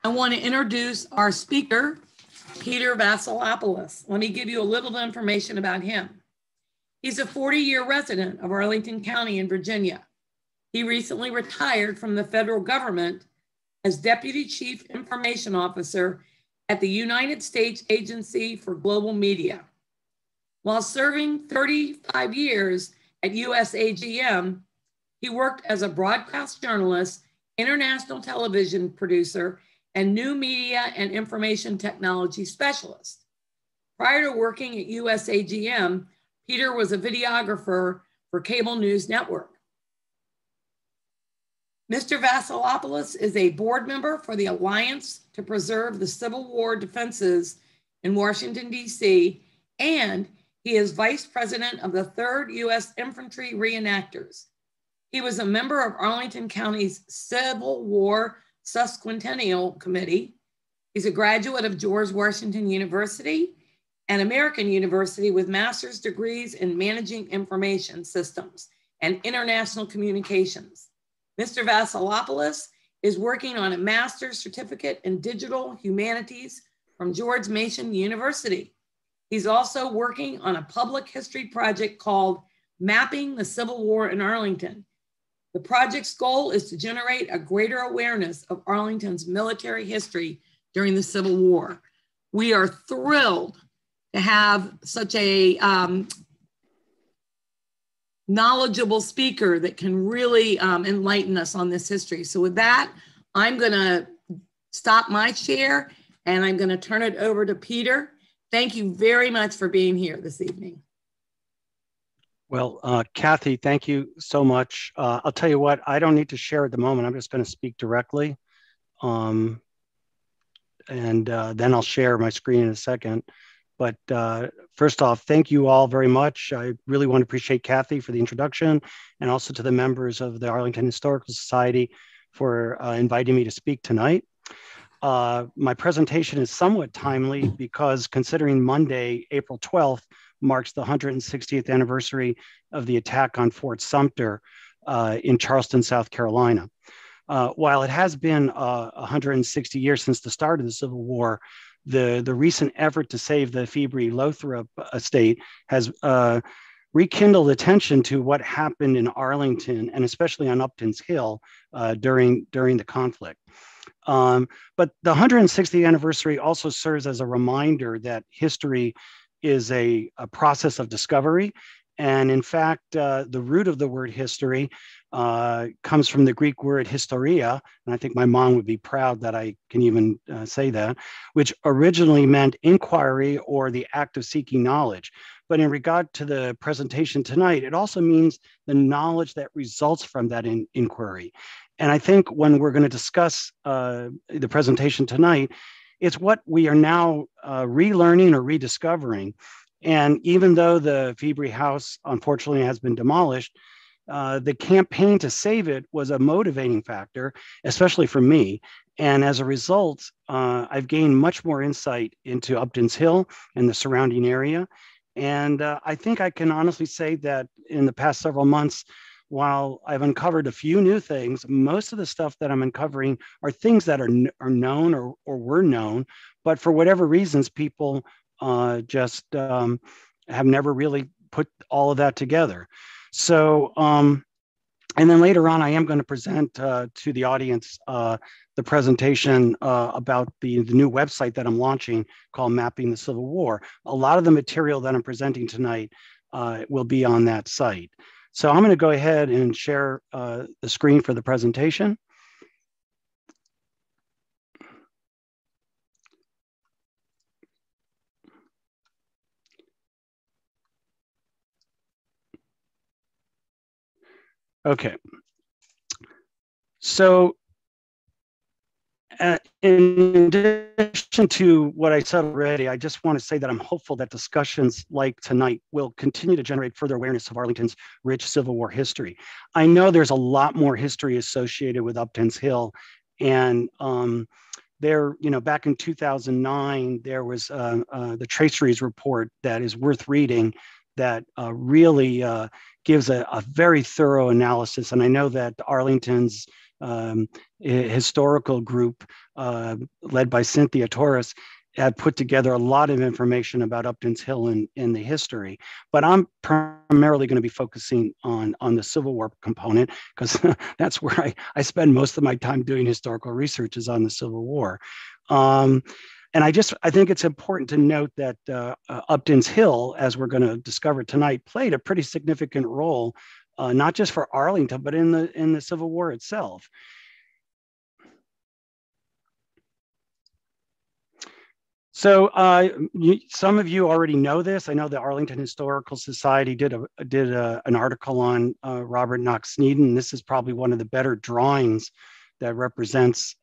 I want to introduce our speaker, Peter Vasilopoulos. Let me give you a little information about him. He's a 40-year resident of Arlington County in Virginia. He recently retired from the federal government as Deputy Chief Information Officer at the United States Agency for Global Media. While serving 35 years at USAGM, he worked as a broadcast journalist, international television producer, and new media and information technology specialist. Prior to working at USAGM, Peter was a videographer for Cable News Network. Mr. Vasilopoulos is a board member for the Alliance to Preserve the Civil War Defenses in Washington, D.C., and he is vice president of the 3rd U.S. Infantry Reenactors. He was a member of Arlington County's Civil War Sesquicentennial Committee. He's a graduate of George Washington University and American University with master's degrees in managing information systems and international communications. Mr. Vasilopoulos is working on a master's certificate in digital humanities from George Mason University. He's also working on a public history project called Mapping the Civil War in Arlington. The project's goal is to generate a greater awareness of Arlington's military history during the Civil War. We are thrilled to have such a knowledgeable speaker that can really enlighten us on this history. So with that, I'm gonna stop my share and I'm gonna turn it over to Peter. Thank you very much for being here this evening. Well, Kathy, thank you so much. I'll tell you what, I don't need to share at the moment. I'm just going to speak directly. Then I'll share my screen in a second. But first off, thank you all very much. I really want to appreciate Kathy for the introduction and also to the members of the Arlington Historical Society for inviting me to speak tonight. My presentation is somewhat timely because considering Monday, April 12th, marks the 160th anniversary of the attack on Fort Sumter in Charleston, South Carolina. While it has been 160 years since the start of the Civil War, the recent effort to save the February-Lothrop estate has rekindled attention to what happened in Arlington and especially on Upton's Hill during the conflict. But the 160th anniversary also serves as a reminder that history is a process of discovery. And in fact, the root of the word history comes from the Greek word historia, and I think my mom would be proud that I can even say that, which originally meant inquiry or the act of seeking knowledge. But in regard to the presentation tonight, it also means the knowledge that results from that inquiry. And I think when we're going to discuss the presentation tonight, it's what we are now relearning or rediscovering. And even though the February House, unfortunately, has been demolished, the campaign to save it was a motivating factor, especially for me. And as a result, I've gained much more insight into Upton's Hill and the surrounding area. And I think I can honestly say that in the past several months, while I've uncovered a few new things, most of the stuff that I'm uncovering are things that are known or were known, but for whatever reasons, people just have never really put all of that together. So, and then later on, I am going to present to the audience the presentation about the new website that I'm launching called Mapping the Civil War. A lot of the material that I'm presenting tonight will be on that site. So I'm going to go ahead and share the screen for the presentation. Okay. So in addition to what I said already, I just want to say that I'm hopeful that discussions like tonight will continue to generate further awareness of Arlington's rich Civil War history. I know there's a lot more history associated with Upton's Hill, and back in 2009, there was the Traceries report that is worth reading that really gives a very thorough analysis. And I know that Arlington's historical group led by Cynthia Torres had put together a lot of information about Upton's Hill in the history. But I'm primarily going to be focusing on the Civil War component, because that's where I spend most of my time doing historical research, is on the Civil War. And I think it's important to note that Upton's Hill, as we're going to discover tonight, played a pretty significant role, not just for Arlington, but in the Civil War itself. So some of you already know this. I know the Arlington Historical Society did an article on Robert Knox Sneeden. This is probably one of the better drawings that represents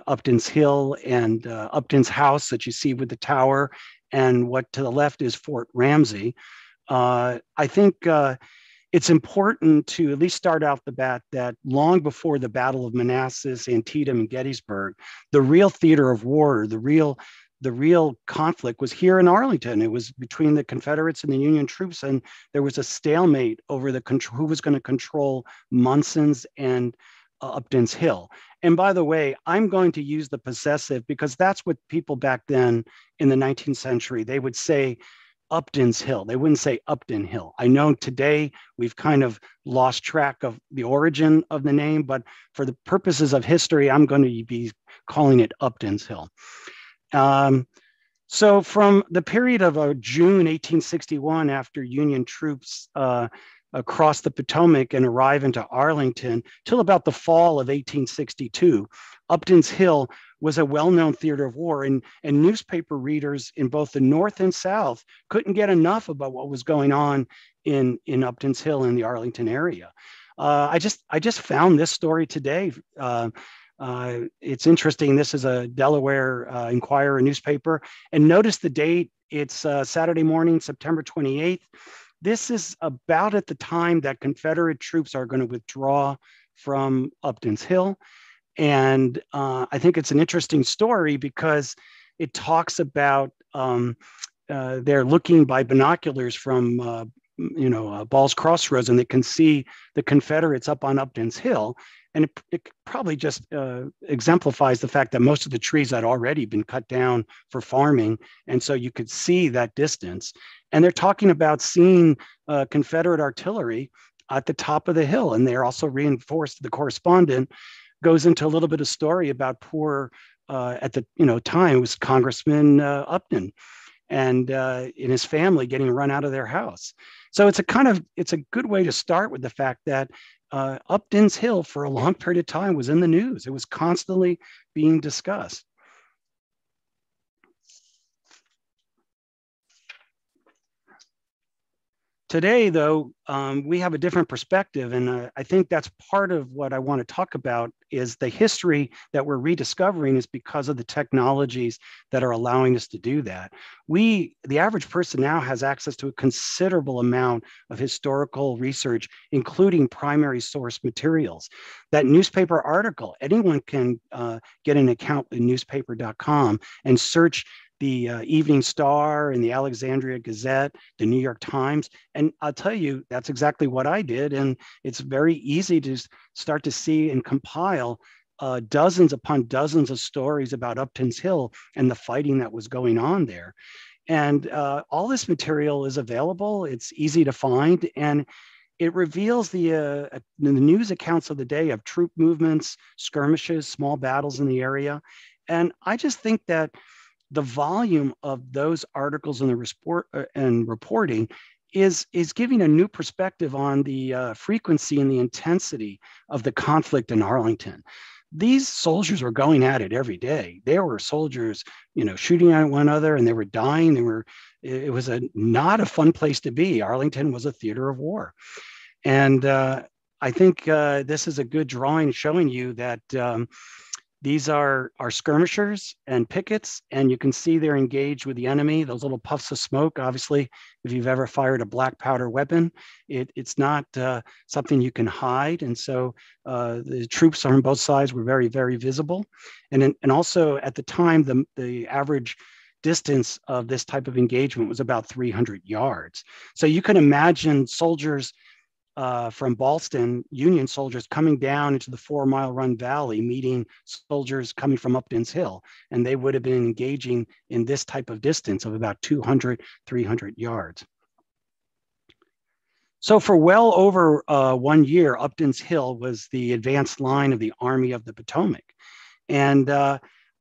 Upton's Hill and Upton's house that you see with the tower, and what to the left is Fort Ramsey. I think it's important to at least start out the bat that long before the Battle of Manassas, Antietam, and Gettysburg, the real theater of war, the real conflict was here in Arlington. It was between the Confederates and the Union troops, and there was a stalemate over who was going to control Munson's and Upton's Hill. And by the way, I'm going to use the possessive because that's what people back then in the 19th century, they would say Upton's Hill. They wouldn't say Upton Hill. I know today we've kind of lost track of the origin of the name, but for the purposes of history, I'm going to be calling it Upton's Hill. So from the period of June 1861, after Union troops across the Potomac and arrive into Arlington, till about the fall of 1862, Upton's Hill was a well-known theater of war, and newspaper readers in both the North and South couldn't get enough about what was going on in Upton's Hill in the Arlington area. I just found this story today. It's interesting. This is a Delaware Inquirer newspaper, and notice the date. It's Saturday morning, September 28th. This is about at the time that Confederate troops are going to withdraw from Upton's Hill. And I think it's an interesting story because it talks about they're looking by binoculars from Ball's Crossroads, and they can see the Confederates up on Upton's Hill. And it probably just exemplifies the fact that most of the trees had already been cut down for farming. And so you could see that distance. And they're talking about seeing Confederate artillery at the top of the hill. And they're also reinforced. The correspondent goes into a little bit of story about poor, at the time, it was Congressman Upton and in his family getting run out of their house. So it's a good way to start with the fact that Upton's Hill for a long period of time was in the news. It was constantly being discussed. Today, though, we have a different perspective, and I think that's part of what I want to talk about is the history that we're rediscovering is because of the technologies that are allowing us to do that. The average person now has access to a considerable amount of historical research, including primary source materials. That newspaper article, anyone can get an account at newspaper.com and search the Evening Star and the Alexandria Gazette, the New York Times. And I'll tell you, that's exactly what I did. And it's very easy to start to see and compile dozens upon dozens of stories about Upton's Hill and the fighting that was going on there. And all this material is available. It's easy to find. And it reveals the news accounts of the day of troop movements, skirmishes, small battles in the area. And I just think that the volume of those articles and the reporting is giving a new perspective on the frequency and the intensity of the conflict in Arlington. These soldiers were going at it every day. There were soldiers, shooting at one another, and they were dying. It was not a fun place to be. Arlington was a theater of war. And I think this is a good drawing showing you that these are skirmishers and pickets, and you can see they're engaged with the enemy. Those little puffs of smoke, obviously, if you've ever fired a black powder weapon, it's not something you can hide. And so the troops on both sides were very, very visible. And also at the time, the average distance of this type of engagement was about 300 yards. So you can imagine soldiers from Ballston, Union soldiers coming down into the 4 Mile Run Valley, meeting soldiers coming from Upton's Hill. And they would have been engaging in this type of distance of about 200, 300 yards. So for well over 1 year, Upton's Hill was the advanced line of the Army of the Potomac. And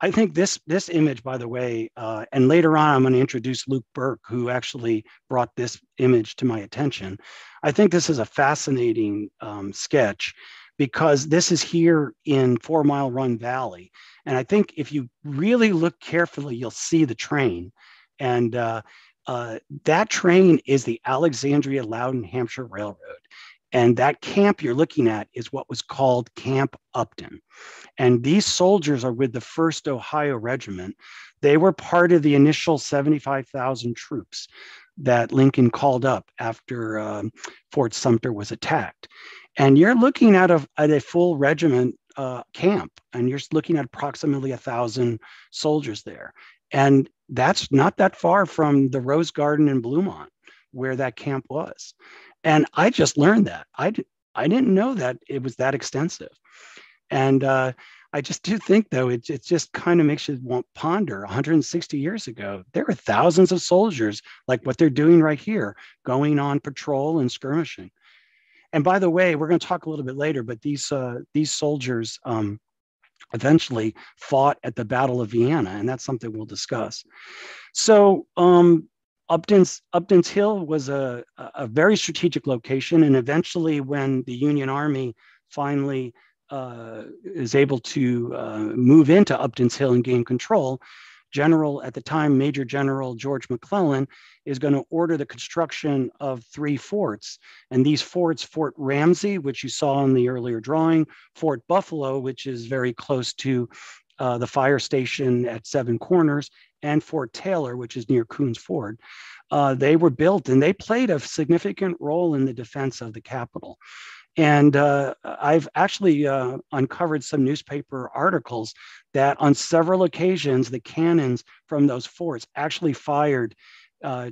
I think this image, by the way, and later on, I'm going to introduce Luke Burke, who actually brought this image to my attention. I think this is a fascinating sketch because this is here in 4 Mile Run Valley. And I think if you really look carefully, you'll see the train. And that train is the Alexandria Loudon Hampshire Railroad. And that camp you're looking at is what was called Camp Upton. And these soldiers are with the 1st Ohio Regiment. They were part of the initial 75,000 troops that Lincoln called up after Fort Sumter was attacked. And you're looking at a full regiment camp, and you're looking at approximately 1,000 soldiers there. And that's not that far from the Rose Garden in Bluemont, where that camp was. And I just learned that. I didn't know that it was that extensive. And I just do think, though, it just kind of makes you want to ponder 160 years ago, there were thousands of soldiers like what they're doing right here, going on patrol and skirmishing. And by the way, we're going to talk a little bit later, but these soldiers eventually fought at the Battle of Vienna, and that's something we'll discuss. So Upton's Hill was a very strategic location, and eventually when the Union Army finally is able to move into Upton's Hill and gain control, at the time, Major General George McClellan is going to order the construction of 3 forts. And these forts, Fort Ramsey, which you saw in the earlier drawing, Fort Buffalo, which is very close to the fire station at Seven Corners, and Fort Taylor, which is near Coons Ford. They were built and they played a significant role in the defense of the capital. And I've actually uncovered some newspaper articles that on several occasions, the cannons from those forts actually fired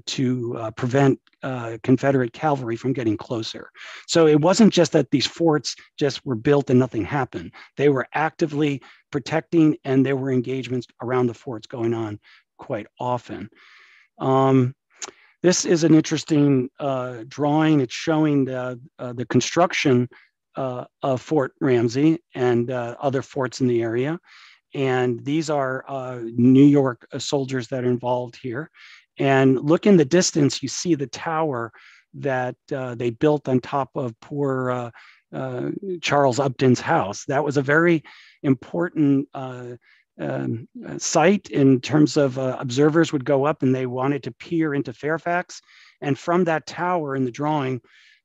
to prevent Confederate cavalry from getting closer. So it wasn't just that these forts just were built and nothing happened. They were actively protecting, and there were engagements around the forts going on quite often. This is an interesting drawing. It's showing the construction of Fort Ramsey and other forts in the area. And these are New York soldiers that are involved here. And look in the distance, you see the tower that they built on top of poor Charles Upton's house. That was a very important site in terms of observers would go up and they wanted to peer into Fairfax. And from that tower in the drawing,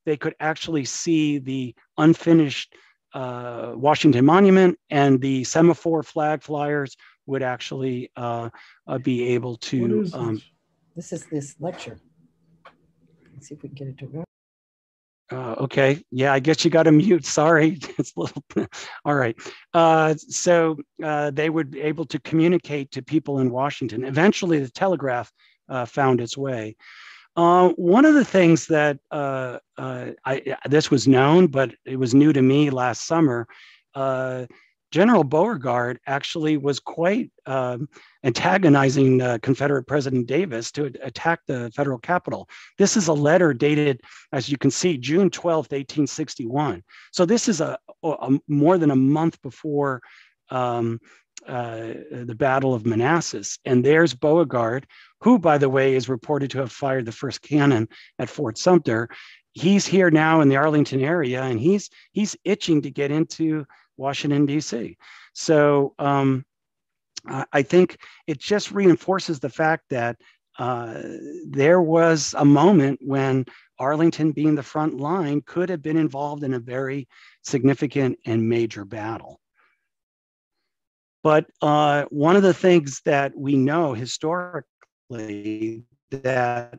they could actually see the unfinished Washington Monument, and the semaphore flag flyers would actually be able to. This is this lecture. Let's see if we can get it to work. Okay. Yeah, I guess you got to mute. Sorry. It's a little. All right. So they would be able to communicate to people in Washington. Eventually, the telegraph found its way. One of the things that this was known, but it was new to me last summer, General Beauregard actually was quite antagonizing Confederate President Davis to attack the federal capital. This is a letter dated, as you can see, June 12th, 1861. So this is a more than a month before the Battle of Manassas. And there's Beauregard, who, by the way, is reported to have fired the first cannon at Fort Sumter. He's here now in the Arlington area, and he's itching to get into Washington, D.C. So I think it just reinforces the fact that there was a moment when Arlington, being the front line, could have been involved in a very significant and major battle. But one of the things that we know historically, that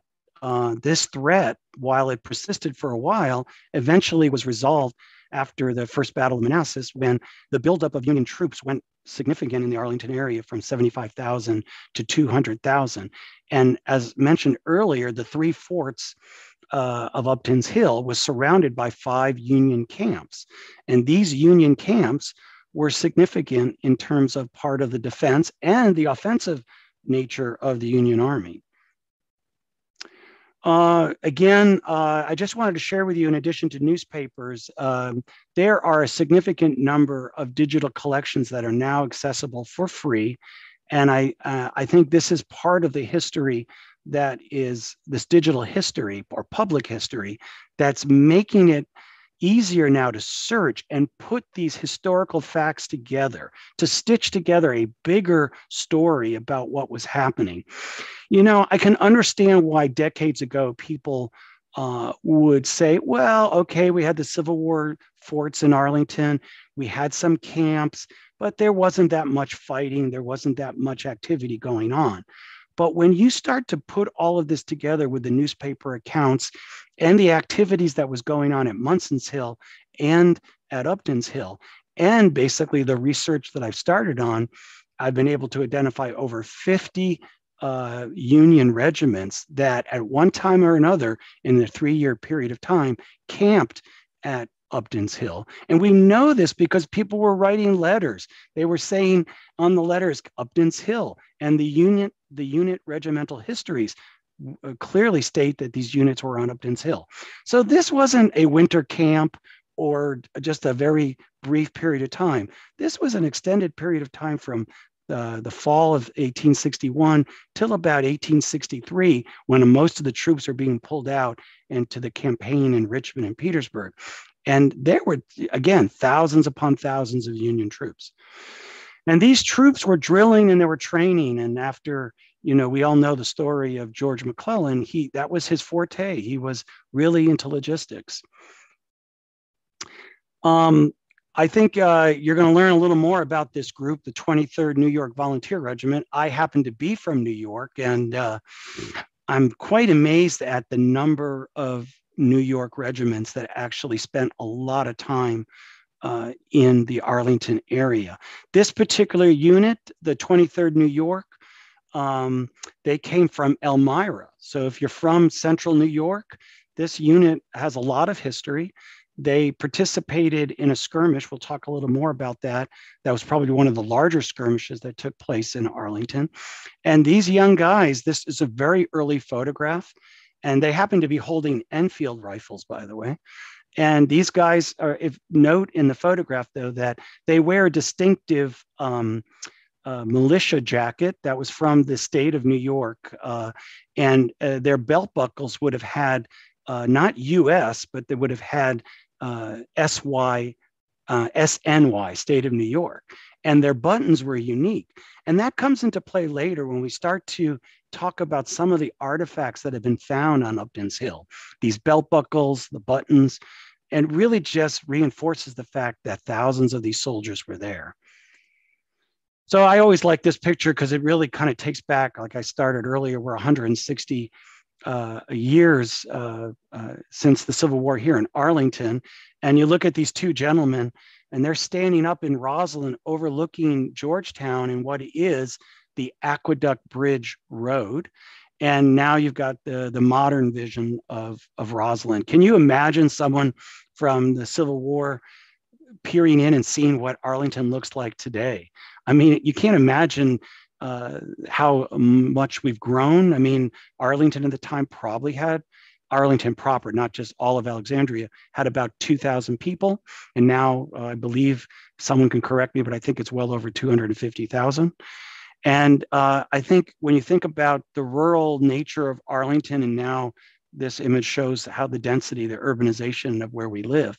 this threat, while it persisted for a while, eventually was resolved after the First Battle of Manassas, when the buildup of Union troops went significant in the Arlington area from 75,000 to 200,000. And as mentioned earlier, the 3 forts of Upton's Hill was surrounded by 5 Union camps. And these Union camps were significant in terms of part of the defense and the offensive nature of the Union Army. I just wanted to share with you, in addition to newspapers, there are a significant number of digital collections that are now accessible for free. And I think this is part of the history that is this digital history or public history that's making it easier now to search and put these historical facts together, to stitch together a bigger story about what was happening. You know, I can understand why decades ago people would say, well, okay, we had the Civil War forts in Arlington, we had some camps, but there wasn't that much fighting, there wasn't that much activity going on. But when you start to put all of this together with the newspaper accounts and the activities that was going on at Munson's Hill and at Upton's Hill, and basically the research that I've started on, I've been able to identify over 50 Union regiments that at one time or another in the 3-year period of time camped at Upton's Hill. And we know this because people were writing letters. They were saying on the letters, Upton's Hill, and the unit regimental histories clearly state that these units were on Upton's Hill. So this wasn't a winter camp or just a very brief period of time. This was an extended period of time from the fall of 1861 till about 1863, when most of the troops are being pulled out into the campaign in Richmond and Petersburg. And there were, again, thousands upon thousands of Union troops. And these troops were drilling and they were training. And after, you know, we all know the story of George McClellan, that was his forte. He was really into logistics. I think you're going to learn a little more about this group, the 23rd New York Volunteer Regiment. I happen to be from New York, and I'm quite amazed at the number of New York regiments that actually spent a lot of time in the Arlington area. This particular unit, the 23rd New York, they came from Elmira. So if you're from central New York, this unit has a lot of history. They participated in a skirmish. We'll talk a little more about that. That was probably one of the larger skirmishes that took place in Arlington. And these young guys, this is a very early photograph, and they happen to be holding Enfield rifles, by the way. And these guys are, note in the photograph, though, that they wear a distinctive militia jacket that was from the state of New York. And their belt buckles would have had not US, but they would have had SNY, state of New York. And their buttons were unique. And that comes into play later when we start to talk about some of the artifacts that have been found on Upton's Hill, these belt buckles, the buttons, and really just reinforces the fact that thousands of these soldiers were there. So I always like this picture because it really kind of takes back, like I started earlier, we're 160 years since the Civil War here in Arlington. And you look at these two gentlemen, and they're standing up in Roslyn overlooking Georgetown and what is the Aqueduct Bridge Road. And now you've got the modern vision of Roslyn. Can you imagine someone from the Civil War peering in and seeing what Arlington looks like today? I mean, you can't imagine how much we've grown. I mean, Arlington at the time probably had, Arlington proper, not just all of Alexandria, had about 2,000 people. And now I believe, someone can correct me, but I think it's well over 250,000. And I think when you think about the rural nature of Arlington, and now this image shows how the density, the urbanization of where we live.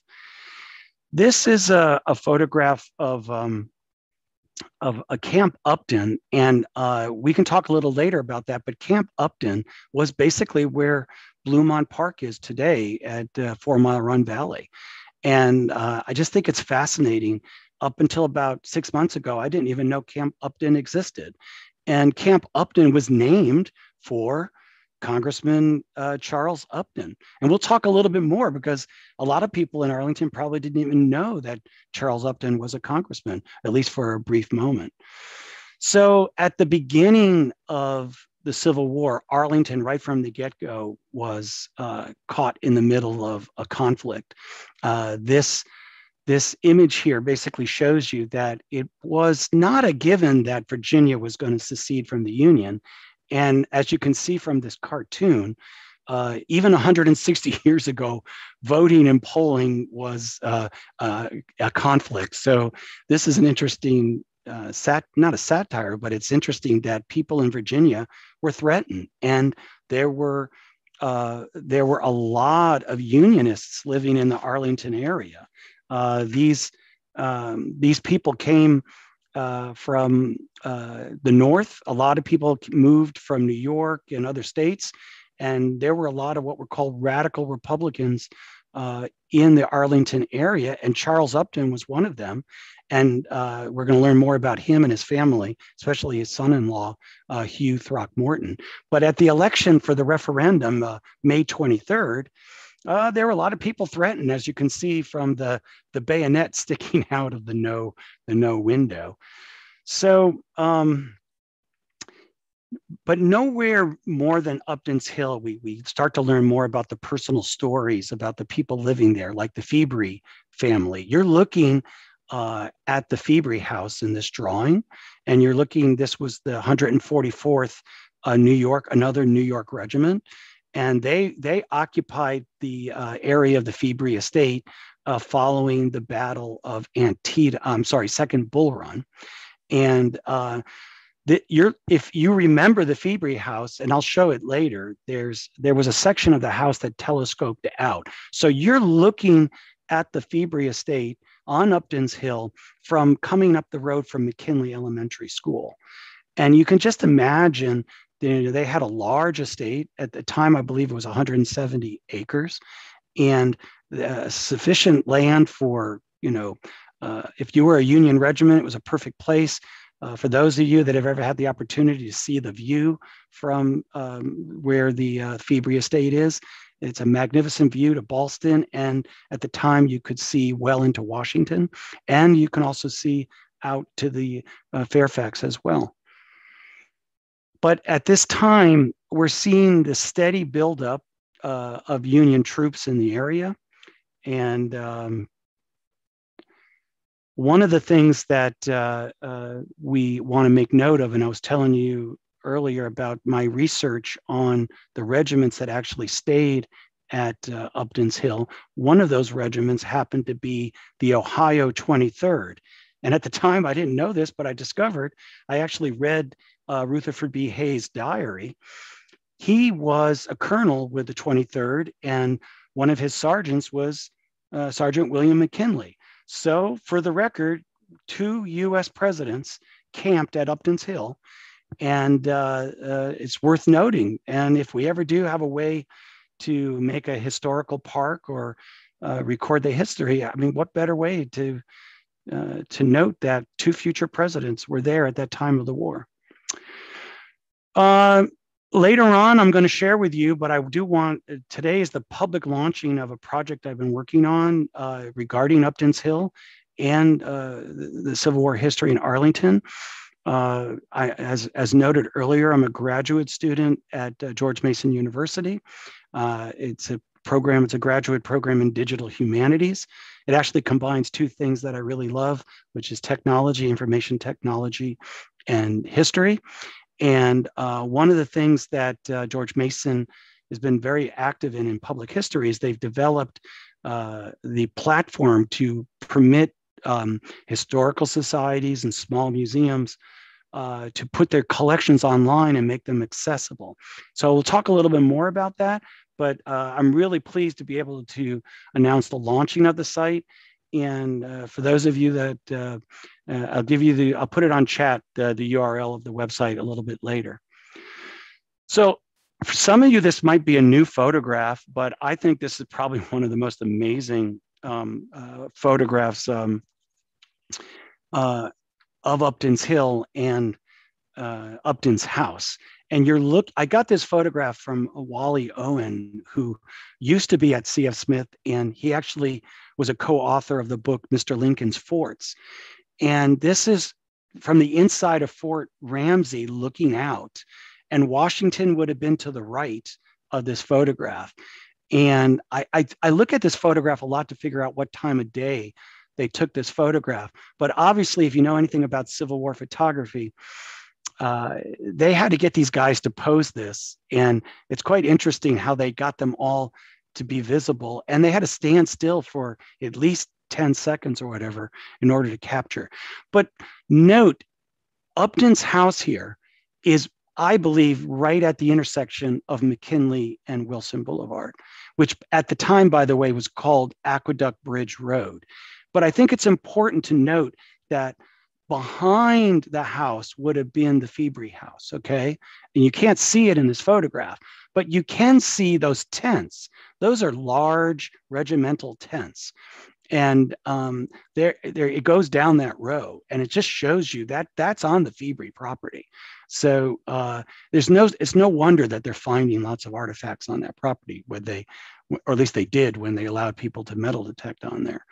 This is a photograph of a Camp Upton, and we can talk a little later about that, but Camp Upton was basically where Bluemont Park is today at 4 Mile Run Valley. And I just think it's fascinating. Up until about 6 months ago, I didn't even know Camp Upton existed. And Camp Upton was named for Congressman Charles Upton. And we'll talk a little bit more because a lot of people in Arlington probably didn't even know that Charles Upton was a congressman, at least for a brief moment. So at the beginning of the Civil War, Arlington, right from the get-go, was caught in the middle of a conflict. This image here basically shows you that it was not a given that Virginia was going to secede from the Union. And as you can see from this cartoon, even 160 years ago, voting and polling was a conflict. So this is an interesting, not a satire, but it's interesting that people in Virginia were threatened. And there were a lot of Unionists living in the Arlington area. These people came from the North. A lot of people moved from New York and other states. And there were a lot of what were called radical Republicans in the Arlington area. And Charles Upton was one of them. And we're going to learn more about him and his family, especially his son-in-law, Hugh Throckmorton. But at the election for the referendum, May 23rd, there were a lot of people threatened, as you can see from the bayonet sticking out of the no window. So, but nowhere more than Upton's Hill, we start to learn more about the personal stories about the people living there, like the Febri family. You're looking at the Febri house in this drawing, and you're looking, this was the 144th another New York regiment. And they occupied the area of the Febri estate following the Battle of Second Bull Run. And if you remember the Febri house, and I'll show it later, there was a section of the house that telescoped out. So you're looking at the Febri estate on Upton's Hill from coming up the road from McKinley Elementary School. And you can just imagine, they had a large estate. At the time, I believe it was 170 acres, and sufficient land for, if you were a Union regiment, it was a perfect place. For those of you that have ever had the opportunity to see the view from where the Febri estate is, it's a magnificent view to Ballston. And at the time, you could see well into Washington, and you can also see out to the Fairfax as well. But at this time, we're seeing the steady buildup of Union troops in the area. And one of the things that we want to make note of, and I was telling you earlier about my research on the regiments that actually stayed at Upton's Hill, one of those regiments happened to be the Ohio 23rd. And at the time, I didn't know this, but I discovered, I actually read Rutherford B. Hayes' diary. He was a colonel with the 23rd, and one of his sergeants was Sergeant William McKinley. So for the record, 2 U.S. presidents camped at Upton's Hill, and it's worth noting. And if we ever do have a way to make a historical park or record the history, I mean, what better way to note that 2 future presidents were there at that time of the war. Later on, I'm going to share with you, but I do want, today is the public launching of a project I've been working on regarding Upton's Hill and the Civil War history in Arlington. As noted earlier, I'm a graduate student at George Mason University. It's a graduate program in digital humanities. It actually combines 2 things that I really love, which is technology, information technology, and history. And one of the things that George Mason has been very active in public history is they've developed the platform to permit historical societies and small museums to put their collections online and make them accessible. So we'll talk a little bit more about that, but I'm really pleased to be able to announce the launching of the site. And for those of you that I'll put it on chat, the URL of the website a little bit later. So for some of you, this might be a new photograph, but I think this is probably one of the most amazing photographs of Upton's Hill and Upton's house. And I got this photograph from Wally Owen, who used to be at C.F. Smith, and he actually was a co-author of the book, Mr. Lincoln's Forts. And this is from the inside of Fort Ramsey looking out. and Washington would have been to the right of this photograph. And I look at this photograph a lot to figure out what time of day they took this photograph. But obviously, if you know anything about Civil War photography, they had to get these guys to pose this. And it's quite interesting how they got them all to be visible. And they had to stand still for at least 10 seconds or whatever in order to capture. But note, Upton's house here is, I believe, right at the intersection of McKinley and Wilson Boulevard, which at the time, by the way, was called Aqueduct Bridge Road. But I think it's important to note that behind the house would have been the Febri house, okay? And you can't see it in this photograph, but you can see those tents. Those are large regimental tents. And there it goes down that row, and it just shows you that that's on the Febri property. So it's no wonder that they're finding lots of artifacts on that property, or at least they did when they allowed people to metal detect on there.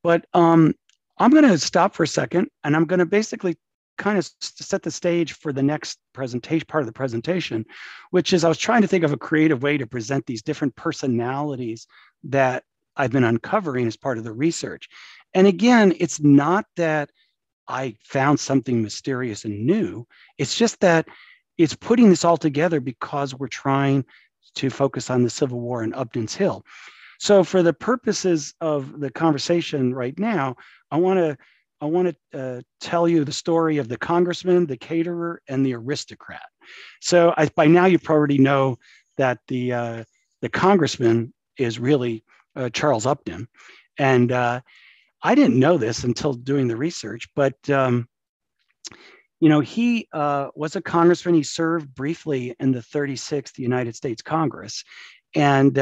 But I'm going to stop for a second, and I'm going to basically kind of set the stage for the next presentation, part of the presentation, which is I was trying to think of a creative way to present these different personalities that I've been uncovering as part of the research. And again, it's not that I found something mysterious and new. It's just that it's putting this all together because we're trying to focus on the Civil War in Upton's Hill. So for the purposes of the conversation right now, I want to tell you the story of the congressman, the caterer, and the aristocrat. So by now you probably know that the congressman is really Charles Upton. And I didn't know this until doing the research, but he was a congressman. He served briefly in the 36th United States Congress. And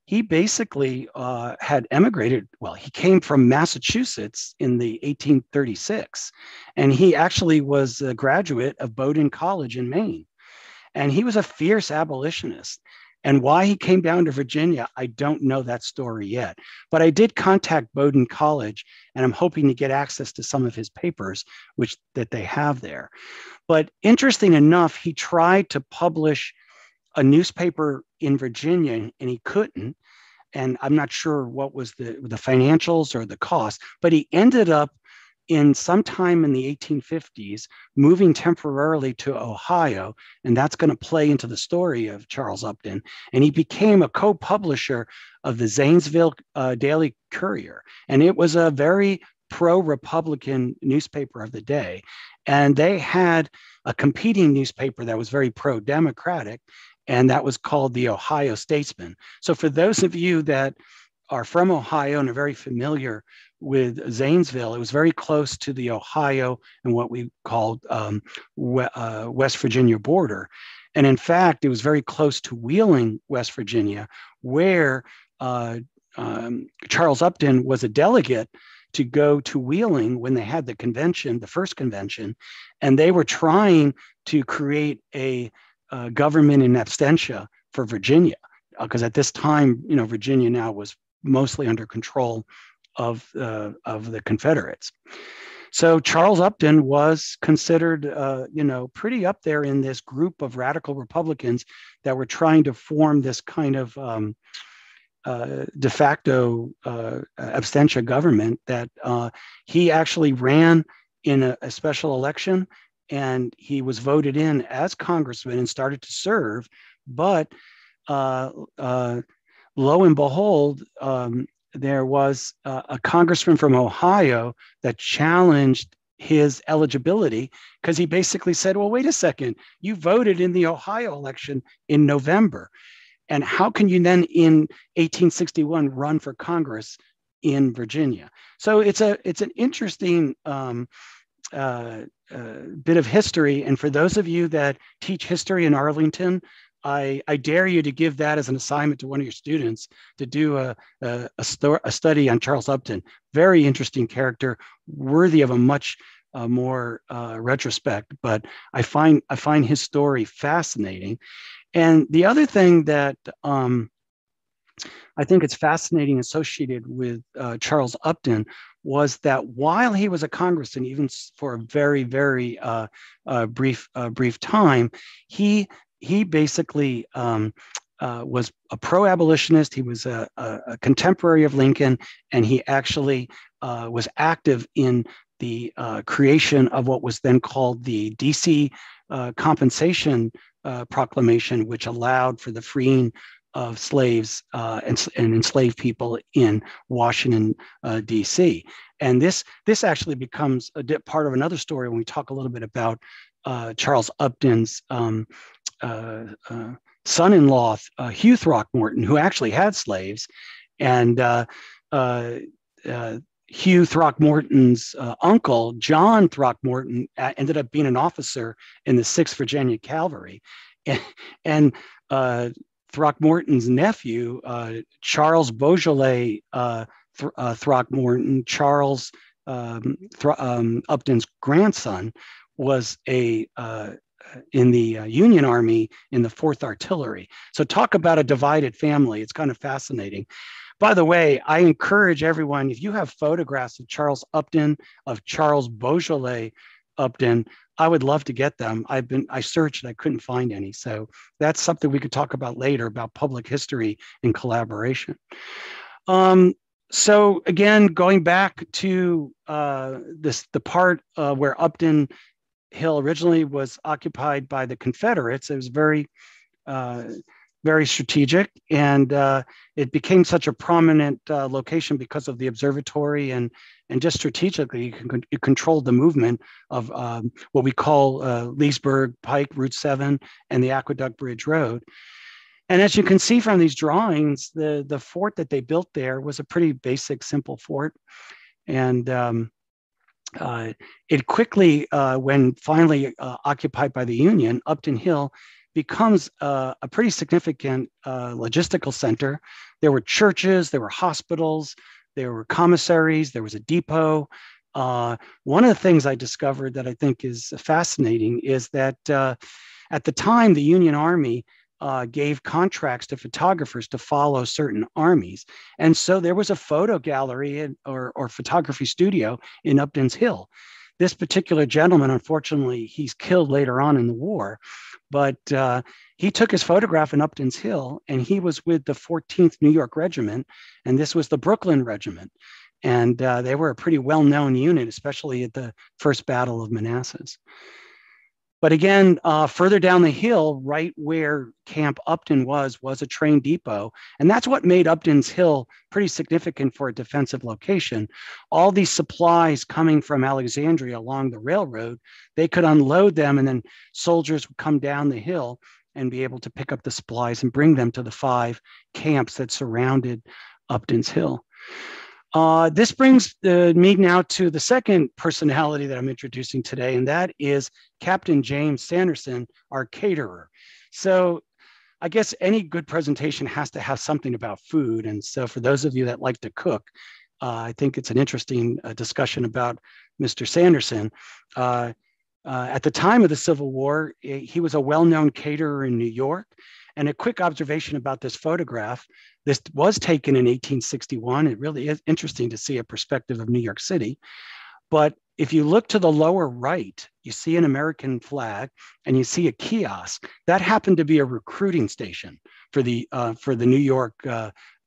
he basically had emigrated. Well, he came from Massachusetts in the 1836, and he actually was a graduate of Bowdoin College in Maine. And he was a fierce abolitionist. And why he came down to Virginia, I don't know that story yet. But I did contact Bowdoin College, and I'm hoping to get access to some of his papers, that they have there. But interesting enough, he tried to publish a newspaper in Virginia, and he couldn't. And I'm not sure what was the financials or the cost, but he ended up sometime in the 1850s, moving temporarily to Ohio, and that's going to play into the story of Charles Upton. And he became a co-publisher of the Zanesville Daily Courier, and it was a very pro-Republican newspaper of the day. And they had a competing newspaper that was very pro-Democratic, and that was called the Ohio Statesman. So for those of you that are from Ohio and are very familiar with Zanesville, it was very close to the Ohio and what we called West Virginia border. And in fact, it was very close to Wheeling, West Virginia, where Charles Upton was a delegate to go to Wheeling when they had the convention, the first convention, and they were trying to create a government in absentia for Virginia, because at this time, Virginia now was mostly under control of the Confederates. So Charles Upton was considered, pretty up there in this group of radical Republicans that were trying to form this kind of de facto absentia government. That he actually ran in a special election, and he was voted in as congressman and started to serve. But lo and behold, there was a congressman from Ohio that challenged his eligibility, because he basically said, well, wait a second, you voted in the Ohio election in November. And how can you then in 1861 run for Congress in Virginia? So it's an interesting bit of history. And for those of you that teach history in Arlington, I dare you to give that as an assignment to one of your students to do a study on Charles Upton. Very interesting character, worthy of a much more retrospect. But I find his story fascinating. And the other thing that I think it's fascinating associated with Charles Upton was that while he was a congressman, even for a very, very brief time, he basically was a pro-abolitionist. He was a contemporary of Lincoln, and he actually was active in the creation of what was then called the DC Compensation Proclamation, which allowed for the freeing of slaves and enslaved people in Washington, D.C. And this actually becomes a part of another story when we talk a little bit about Charles Upton's son-in-law, Hugh Throckmorton, who actually had slaves. And Hugh Throckmorton's uncle, John Throckmorton, ended up being an officer in the 6th Virginia Cavalry. And Throckmorton's nephew, Charles Beaujolais Throckmorton, Charles Upton's grandson, was in the Union Army in the 4th Artillery. So talk about a divided family. It's kind of fascinating. By the way, I encourage everyone, if you have photographs of Charles Upton, of Charles Beaujolais Upton, I would love to get them. I searched and I couldn't find any. So that's something we could talk about later, about public history and collaboration. So again, going back to the part where Upton Hill originally was occupied by the Confederates, it was very strategic, and it became such a prominent location because of the observatory, and just strategically it controlled the movement of what we call Leesburg Pike, Route 7, and the Aqueduct Bridge Road. And as you can see from these drawings, the fort that they built there was a pretty basic, simple fort. And it quickly, when finally occupied by the Union, Upton Hill becomes a pretty significant logistical center. There were churches, there were hospitals, there were commissaries, there was a depot. One of the things I discovered that I think is fascinating is that at the time, the Union Army gave contracts to photographers to follow certain armies. And so there was a photo gallery or photography studio in Upton's Hill. This particular gentleman, unfortunately, he's killed later on in the war, but he took his photograph in Upton's Hill, and he was with the 14th New York Regiment, and this was the Brooklyn Regiment. And they were a pretty well-known unit, especially at the First Battle of Manassas. But again, further down the hill, right where Camp Upton was a train depot. And that's what made Upton's Hill pretty significant for a defensive location. All these supplies coming from Alexandria along the railroad, they could unload them, and then soldiers would come down the hill and be able to pick up the supplies and bring them to the 5 camps that surrounded Upton's Hill. This brings me now to the second personality that I'm introducing today, and that is Captain James Sanderson, our caterer. So I guess any good presentation has to have something about food. And so for those of you that like to cook, I think it's an interesting discussion about Mr. Sanderson. At the time of the Civil War, he was a well-known caterer in New York. And a quick observation about this photograph, this was taken in 1861. It really is interesting to see a perspective of New York City. But if you look to the lower right, you see an American flag and you see a kiosk. That happened to be a recruiting station for the New York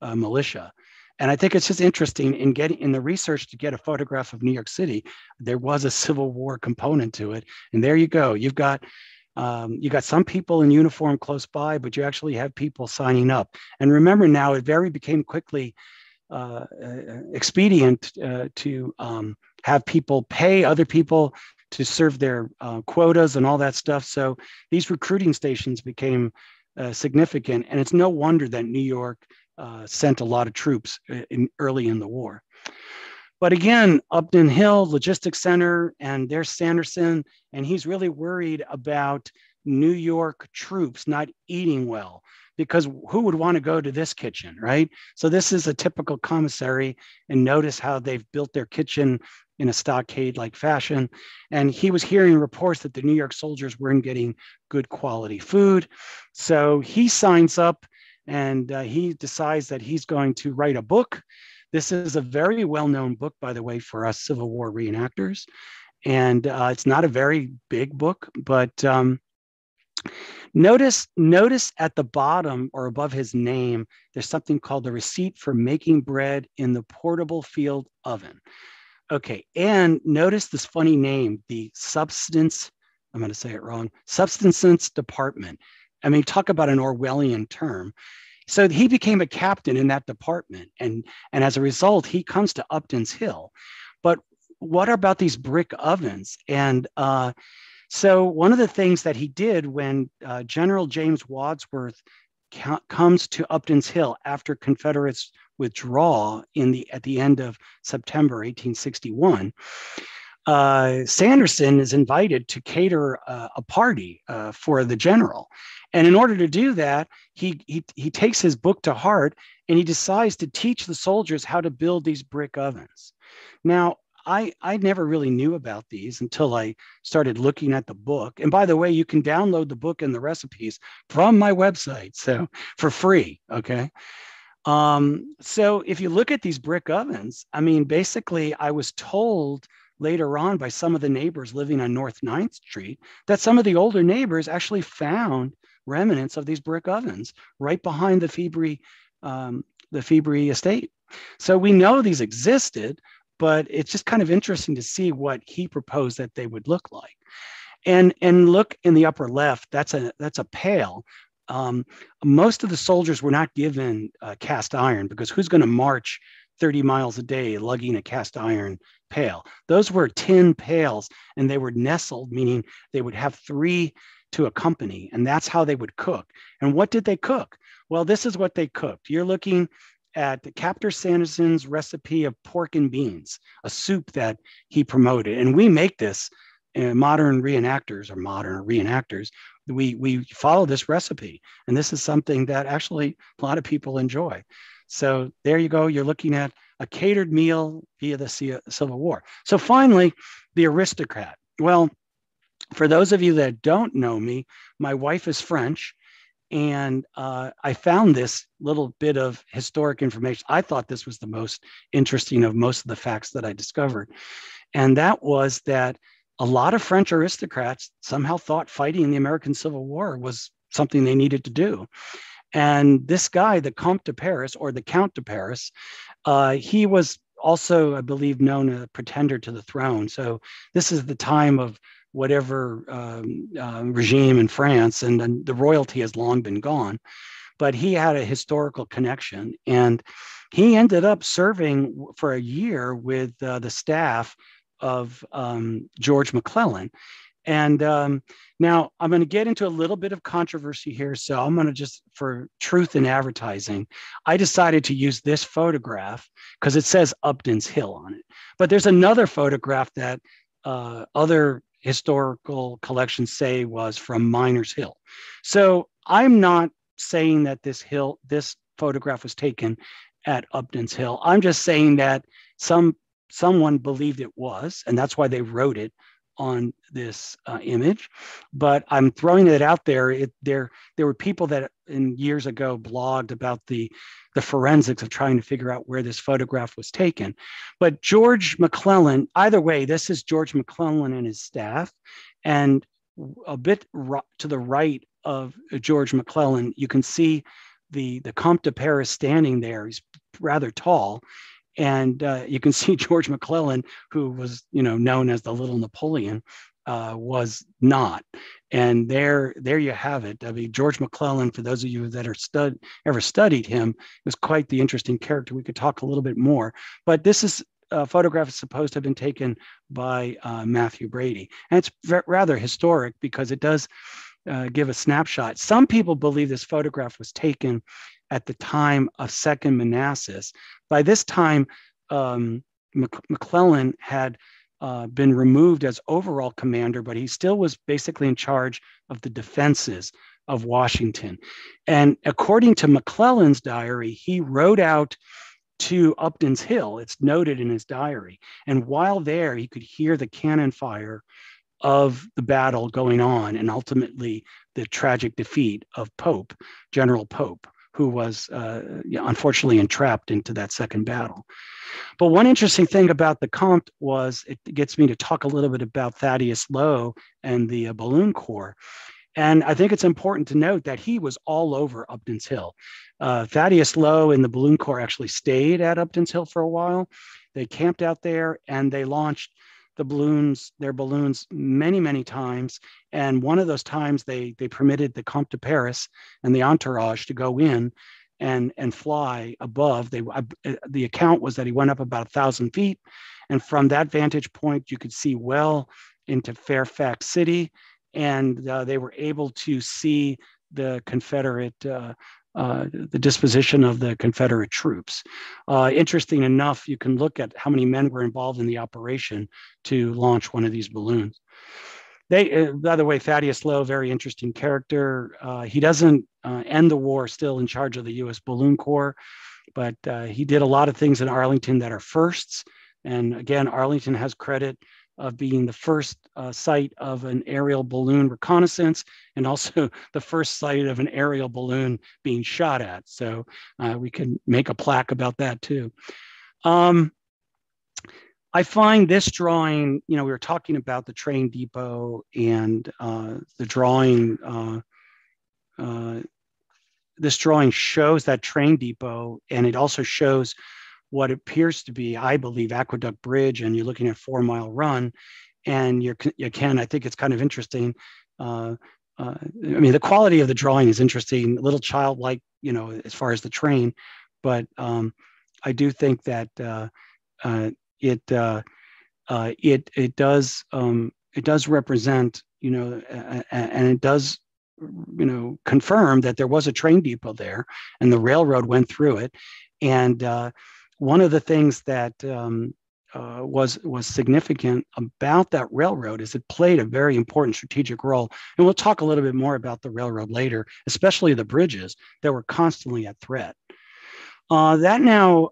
militia. And I think it's just interesting in the research to get a photograph of New York City, there was a Civil War component to it. And there you go. You got some people in uniform close by, but you actually have people signing up. And remember now, it became quickly expedient to have people pay other people to serve their quotas and all that stuff. So these recruiting stations became significant. And it's no wonder that New York sent a lot of troops early in the war. But again, Upton Hill Logistics Center, and there's Sanderson, and he's really worried about New York troops not eating well, because who would want to go to this kitchen, right? So this is a typical commissary, and notice how they've built their kitchen in a stockade-like fashion. And he was hearing reports that the New York soldiers weren't getting good quality food. So he signs up, and he decides that he's going to write a book This is a very well-known book, by the way, for us Civil War reenactors. And it's not a very big book, but notice at the bottom or above his name, there's something called the receipt for making bread in the portable field oven. Okay, and notice this funny name, the substance, I'm going to say it wrong, substance department. I mean, talk about an Orwellian term. So he became a captain in that department. And as a result, he comes to Upton's Hill. But what about these brick ovens? And so one of the things that he did when General James Wadsworth comes to Upton's Hill after Confederates withdraw at the end of September 1861, Sanderson is invited to cater a party for the general. And in order to do that, he takes his book to heart and he decides to teach the soldiers how to build these brick ovens. Now, I never really knew about these until I started looking at the book. And by the way, you can download the book and the recipes from my website, so for free, okay? So if you look at these brick ovens, I mean, basically, I was told later on by some of the neighbors living on North 9th Street that some of the older neighbors actually found remnants of these brick ovens right behind the Febrey estate. So we know these existed, but it's just kind of interesting to see what he proposed that they would look like. And look in the upper left, that's a pail. Most of the soldiers were not given cast iron because who's going to march 30 miles a day lugging a cast iron pail? Those were tin pails, and they were nestled, meaning they would have 3 to accompany, and that's how they would cook. And what did they cook? Well, this is what they cooked. You're looking at Captain Sanderson's recipe of pork and beans, a soup that he promoted. And we make this, modern reenactors, we follow this recipe. And this is something that actually a lot of people enjoy. So there you go. You're looking at a catered meal via the Civil War. So finally, the aristocrat. Well, for those of you that don't know me, my wife is French. And I found this little bit of historic information. I thought this was the most interesting of most of the facts that I discovered. And that was that a lot of French aristocrats somehow thought fighting in the American Civil War was something they needed to do. And this guy, the Comte de Paris, or the Count de Paris, he was also, I believe, known as a pretender to the throne. So this is the time of whatever regime in France, and the royalty has long been gone. But he had a historical connection, and he ended up serving for a year with the staff of George McClellan. And now I'm going to get into a little bit of controversy here. So I'm going to just, for truth in advertising, I decided to use this photograph because it says Upton's Hill on it. But there's another photograph that other historical collections say was from Miners Hill. So I'm not saying that this photograph was taken at Upton's Hill. I'm just saying that someone believed it was, and that's why they wrote it on this image. But I'm throwing it out there. There were people that years ago blogged about the forensics of trying to figure out where this photograph was taken. But George McClellan, either way, this is George McClellan and his staff. And a bit to the right of George McClellan, you can see the Comte de Paris standing there. He's rather tall. And you can see George McClellan, who was, known as the Little Napoleon, was not. And there you have it. I mean, George McClellan, for those of you that are ever studied him, was quite the interesting character. We could talk a little bit more. But this is a photograph is supposed to have been taken by Matthew Brady. And it's rather historic because it does give a snapshot. Some people believe this photograph was taken at the time of Second Manassas. By this time, McClellan had been removed as overall commander, but he still was basically in charge of the defenses of Washington. And according to McClellan's diary, he rode out to Upton's Hill. It's noted in his diary. And while there, he could hear the cannon fire of the battle going on, and ultimately the tragic defeat of General Pope, who was unfortunately entrapped into that second battle. But one interesting thing about the Comte was it gets me to talk a little bit about Thaddeus Lowe and the Balloon Corps. And I think it's important to note that he was all over Upton's Hill. Thaddeus Lowe and the Balloon Corps actually stayed at Upton's Hill for a while. They camped out there and they launched their balloons many, many times. And one of those times they permitted the Comte de Paris and the entourage to go in and fly above. The account was that he went up about 1,000 feet. And from that vantage point, you could see well into Fairfax City. And they were able to see the Confederate, the disposition of the Confederate troops. Interesting enough, you can look at how many men were involved in the operation to launch one of these balloons. By the way, Thaddeus Lowe, very interesting character. He doesn't end the war still in charge of the U.S. Balloon Corps, but he did a lot of things in Arlington that are firsts. And again, Arlington has credit of being the first site of an aerial balloon reconnaissance and also the first site of an aerial balloon being shot at. So we can make a plaque about that too. I find this drawing, we were talking about the train depot and the drawing, this drawing shows that train depot, and it also shows what appears to be, I believe, Aqueduct Bridge, and you're looking at 4 Mile Run, and I think it's kind of interesting. I mean, the quality of the drawing is interesting, a little childlike, as far as the train, but I do think that it does represent, and it does, confirm that there was a train depot there, and the railroad went through it, and one of the things that was significant about that railroad is it played a very important strategic role. And we'll talk a little bit more about the railroad later, especially the bridges that were constantly at threat. That now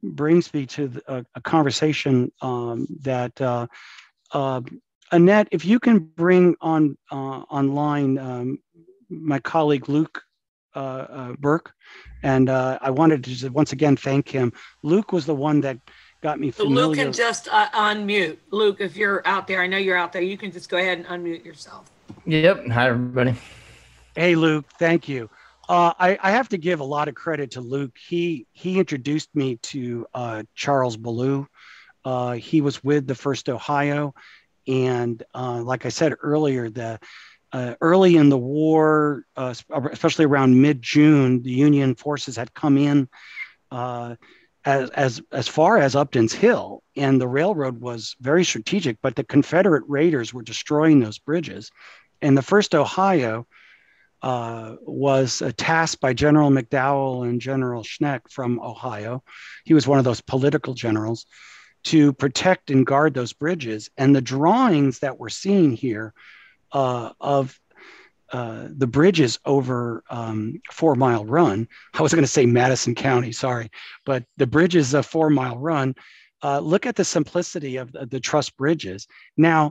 brings me to a conversation that Annette, if you can bring online my colleague Luke Burke, and I wanted to just once again thank him. Luke was the one that got me familiar. Luke can just unmute. Luke, if you're out there, I know you're out there, you can just go ahead and unmute yourself. Yep. Hi, everybody. Hey, Luke. Thank you. I have to give a lot of credit to Luke. He introduced me to Charles Ballou. He was with the 1st Ohio, and like I said earlier, early in the war, especially around mid-June, the Union forces had come in as far as Upton's Hill, and the railroad was very strategic, but the Confederate raiders were destroying those bridges. And the 1st Ohio was tasked by General McDowell and General Schneck from Ohio. He was one of those political generals to protect and guard those bridges. And the drawings that we're seeing here of the bridges over 4 Mile Run. I was going to say Madison County, sorry, but the bridges of 4 Mile Run, look at the simplicity of the truss bridges. Now,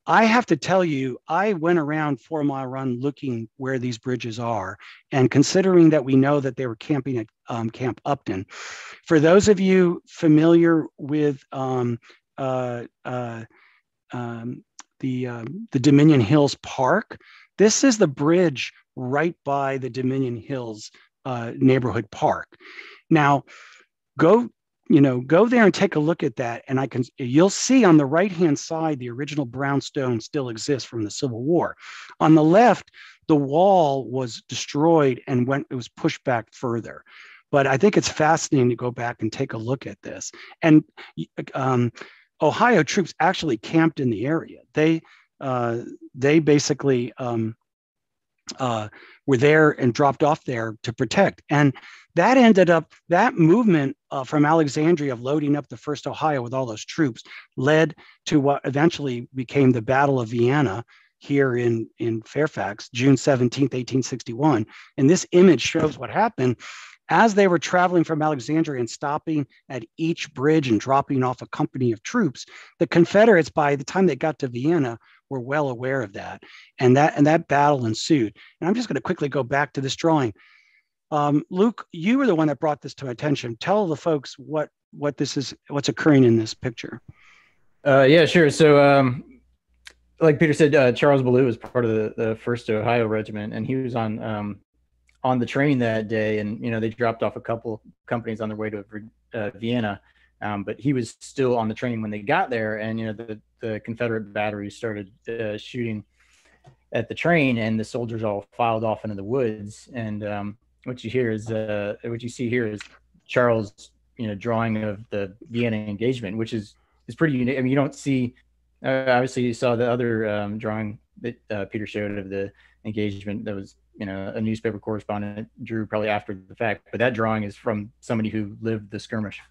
I have to tell you, I went around 4 Mile Run looking where these bridges are, and considering that we know that they were camping at Camp Upton. For those of you familiar with the Dominion Hills Park, this is the bridge right by the Dominion Hills neighborhood park. Now, go there and take a look at that, and you'll see on the right-hand side the original brownstone still exists from the Civil War. On the left, the wall was destroyed and it was pushed back further. But I think it's fascinating to go back and take a look at this. And Ohio troops actually camped in the area. They basically were there and dropped off there to protect. And that movement from Alexandria of loading up the 1st Ohio with all those troops led to what eventually became the Battle of Vienna here in Fairfax, June 17th, 1861. And this image shows what happened as they were traveling from Alexandria and stopping at each bridge and dropping off a company of troops. The Confederates, by the time they got to Vienna, were well aware of that. And that battle ensued. And I'm just going to quickly go back to this drawing. Luke, you were the one that brought this to my attention. Tell the folks what this is, what's occurring in this picture. Yeah, sure. So, like Peter said, Charles Ballou was part of the 1st Ohio Regiment, and he was on the train that day. And they dropped off a couple companies on their way to Vienna, but he was still on the train when they got there. And the Confederate batteries started shooting at the train, and the soldiers all filed off into the woods. And what you see here is Charles, drawing of the Vienna engagement, which is pretty unique. I mean, you don't see. Obviously, you saw the other drawing that Peter showed of the engagement. That was, a newspaper correspondent drew probably after the fact. But that drawing is from somebody who lived the skirmish.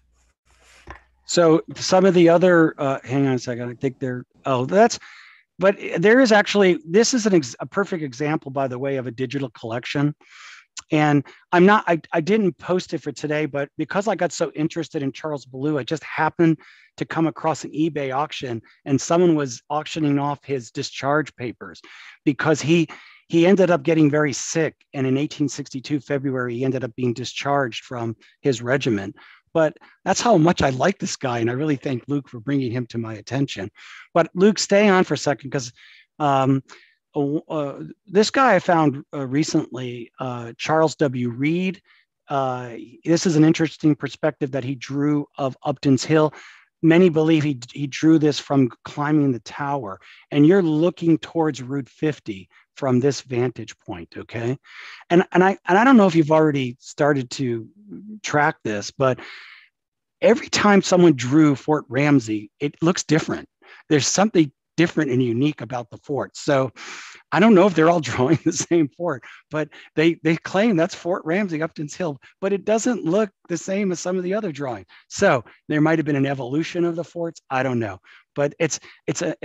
So some of the other, hang on a second. I think but there is actually, this is a perfect example, by the way, of a digital collection. And I didn't post it for today, but because I got so interested in Charles Ballou, I just happened to come across an eBay auction, and someone was auctioning off his discharge papers because he ended up getting very sick. And in 1862, February, he ended up being discharged from his regiment. But that's how much I like this guy. And I really thank Luke for bringing him to my attention. But Luke, stay on for a second, because this guy I found recently, Charles W. Reed. This is an interesting perspective that he drew of Upton's Hill. Many believe he drew this from climbing the tower, and you're looking towards Route 50 from this vantage point, okay? And I don't know if you've already started to track this, but every time someone drew Fort Ramsey, it looks different. There's something different and unique about the fort. So I don't know if they're all drawing the same fort, but they claim that's Fort Ramsey, Upton's Hill, but it doesn't look the same as some of the other drawings. So there might have been an evolution of the forts. I don't know, but it's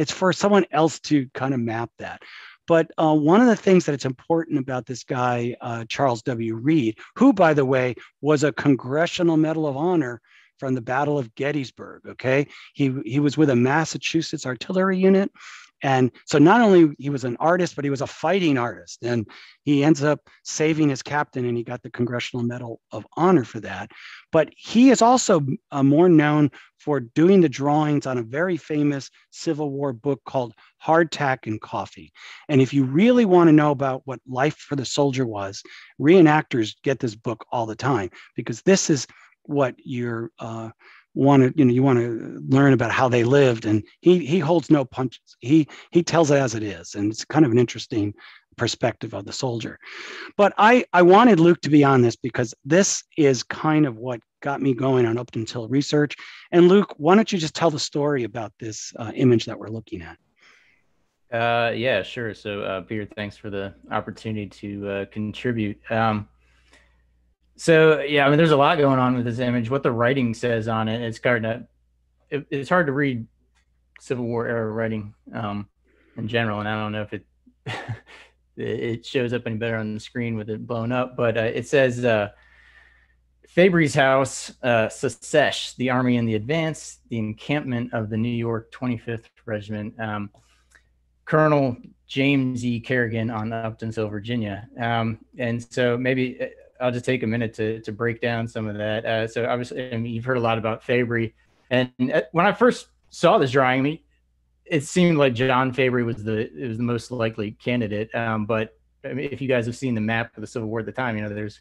for someone else to kind of map that. But one of the things that it's important about this guy, Charles W. Reed, who, by the way, was a Congressional Medal of Honor from the Battle of Gettysburg, okay? He was with a Massachusetts artillery unit. And so not only he was an artist, but he was a fighting artist. And he ends up saving his captain, and he got the Congressional Medal of Honor for that. But he is also more known for doing the drawings on a very famous Civil War book called Hardtack and Coffee. And if you really want to know about what life for the soldier was, reenactors get this book all the time, because this is what you want to learn about how they lived. And he holds no punches. He tells it as it is, and it's kind of an interesting perspective of the soldier. But I wanted Luke to be on this because this is kind of what got me going on Upton's Hill research. And Luke, why don't you just tell the story about this image that we're looking at? Yeah, sure. So Peter, thanks for the opportunity to contribute. So yeah, I mean, there's a lot going on with this image. What the writing says on it, it's hard to read Civil War era writing in general, and I don't know if it shows up any better on the screen with it blown up. But it says Fabry's house, Secesh, the army in the advance, the encampment of the New York 25th Regiment, Colonel James E. Kerrigan on Upton's Hill, Virginia. And so maybe I'll just take a minute to break down some of that. So obviously, I mean, you've heard a lot about Fabry. And when I first saw this drawing, I mean, it seemed like John Fabry was the most likely candidate. But I mean, if you guys have seen the map of the Civil War at the time, there's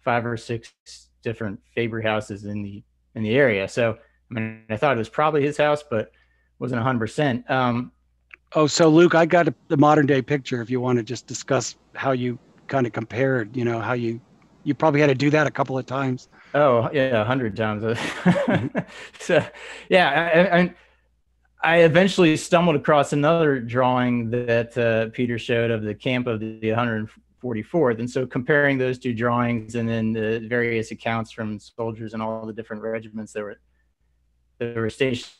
5 or 6 different Fabry houses in the area. So I mean, I thought it was probably his house, but wasn't 100%. So Luke, I got the modern day picture. If you want to just discuss how you kind of compared, how you probably had to do that a couple of times. Oh yeah, 100 times. So yeah, I eventually stumbled across another drawing that Peter showed of the camp of the 144th, and so comparing those two drawings and then the various accounts from soldiers and all the different regiments that were stationed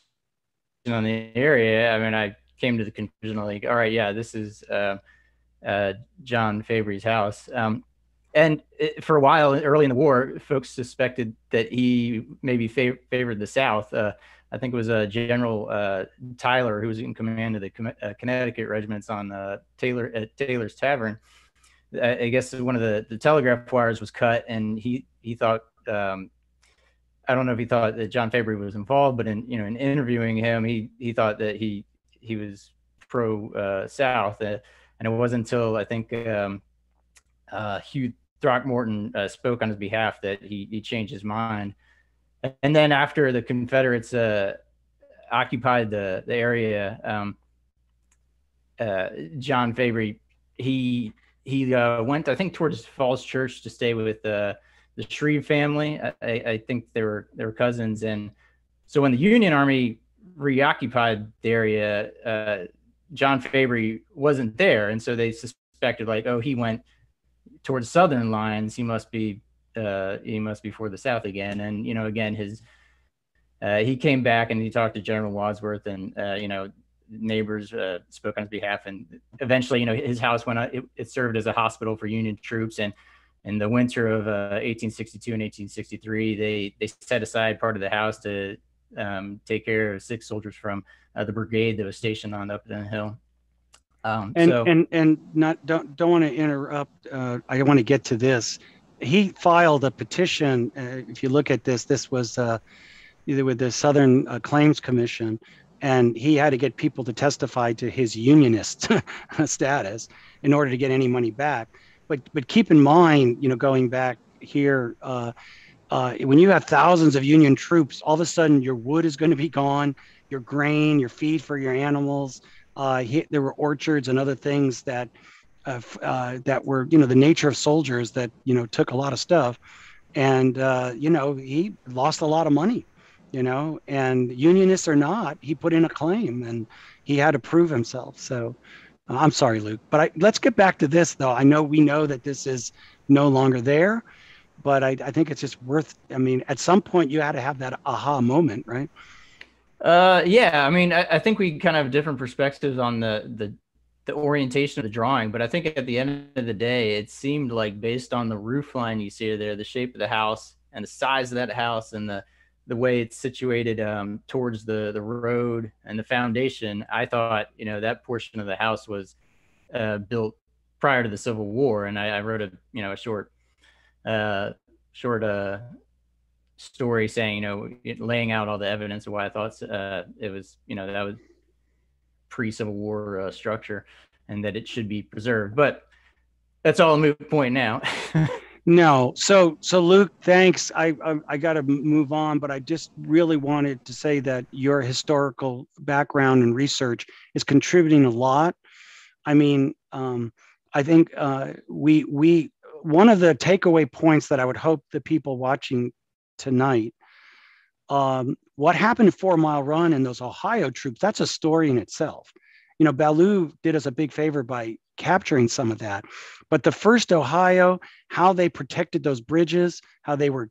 on the area, I mean, I came to the conclusion like, all right, yeah, this is John Fabry's house. And for a while, early in the war, folks suspected that he maybe favored the South. I think it was General Tyler, who was in command of the Connecticut regiments on Taylor's Tavern. I guess one of the telegraph wires was cut, and he thought, I don't know if he thought that John Fabry was involved, but in interviewing him, he thought that he was pro South, and it wasn't until I think Hugh Throckmorton spoke on his behalf that he changed his mind. And then after the Confederates occupied the area, John Fabry he went, I think, towards Falls Church to stay with the Shreve family. I think they were cousins, and so when the Union Army reoccupied the area, John Fabry wasn't there, and so they suspected, like, oh, he went towards Southern lines. He must be for the South again. And again, he came back and he talked to General Wadsworth, and neighbors spoke on his behalf, and eventually, his house went out. It served as a hospital for Union troops, and in the winter of 1862 and 1863, they set aside part of the house to take care of sick soldiers from the brigade that was stationed on Upton Hill. Don't want to interrupt. I want to get to this. He filed a petition. If you look at this was either with the Southern Claims Commission, and he had to get people to testify to his unionist status in order to get any money back. But keep in mind, going back here, when you have thousands of Union troops, all of a sudden your wood is going to be gone, your grain, your feed for your animals. There were orchards and other things that were, the nature of soldiers that, took a lot of stuff. And, he lost a lot of money, and unionists or not, he put in a claim and he had to prove himself. So I'm sorry, Luke, but let's get back to this, though. We know that this is no longer there, but I think it's just worth, at some point you had to have that aha moment, right? Yeah, I think we kind of have different perspectives on the orientation of the drawing, but I think at the end of the day, it seemed like, based on the roof line you see there, the shape of the house and the size of that house and the way it's situated towards the road and the foundation, I thought, that portion of the house was built prior to the Civil War. And I wrote a short story saying, laying out all the evidence of why I thought it was, that was pre-Civil War structure, and that it should be preserved. But that's all a moot point now. No. So Luke, thanks. I got to move on, but I just really wanted to say that your historical background and research is contributing a lot. I think we one of the takeaway points that I would hope the people watching tonight, what happened at 4 Mile Run and those Ohio troops, that's a story in itself. Ballou did us a big favor by capturing some of that. But the first Ohio, how they protected those bridges, how they were,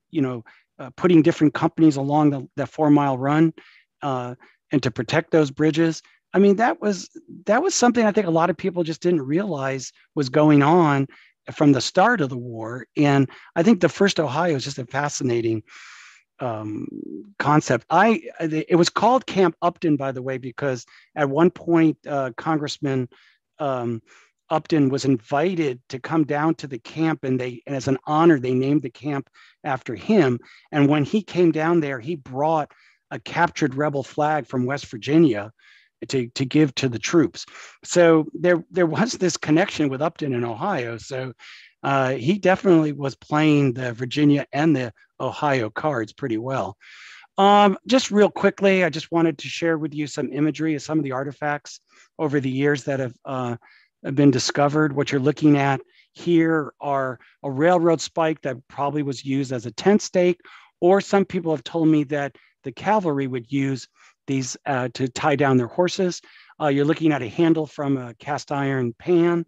putting different companies along the 4 Mile Run and to protect those bridges. That was something I think a lot of people just didn't realize was going on from the start of the war. And I think the first Ohio is just a fascinating concept. It was called Camp Upton, by the way, because at one point Congressman Upton was invited to come down to the camp, and as an honor, they named the camp after him. And when he came down there, he brought a captured rebel flag from West Virginia to give to the troops. So there was this connection with Upton in Ohio. So he definitely was playing the Virginia and the Ohio cards pretty well. Just real quickly, I just wanted to share with you some imagery of some of the artifacts over the years that have been discovered. What you're looking at here are a railroad spike that probably was used as a tent stake, or some people have told me that the cavalry would use these to tie down their horses. You're looking at a handle from a cast iron pan.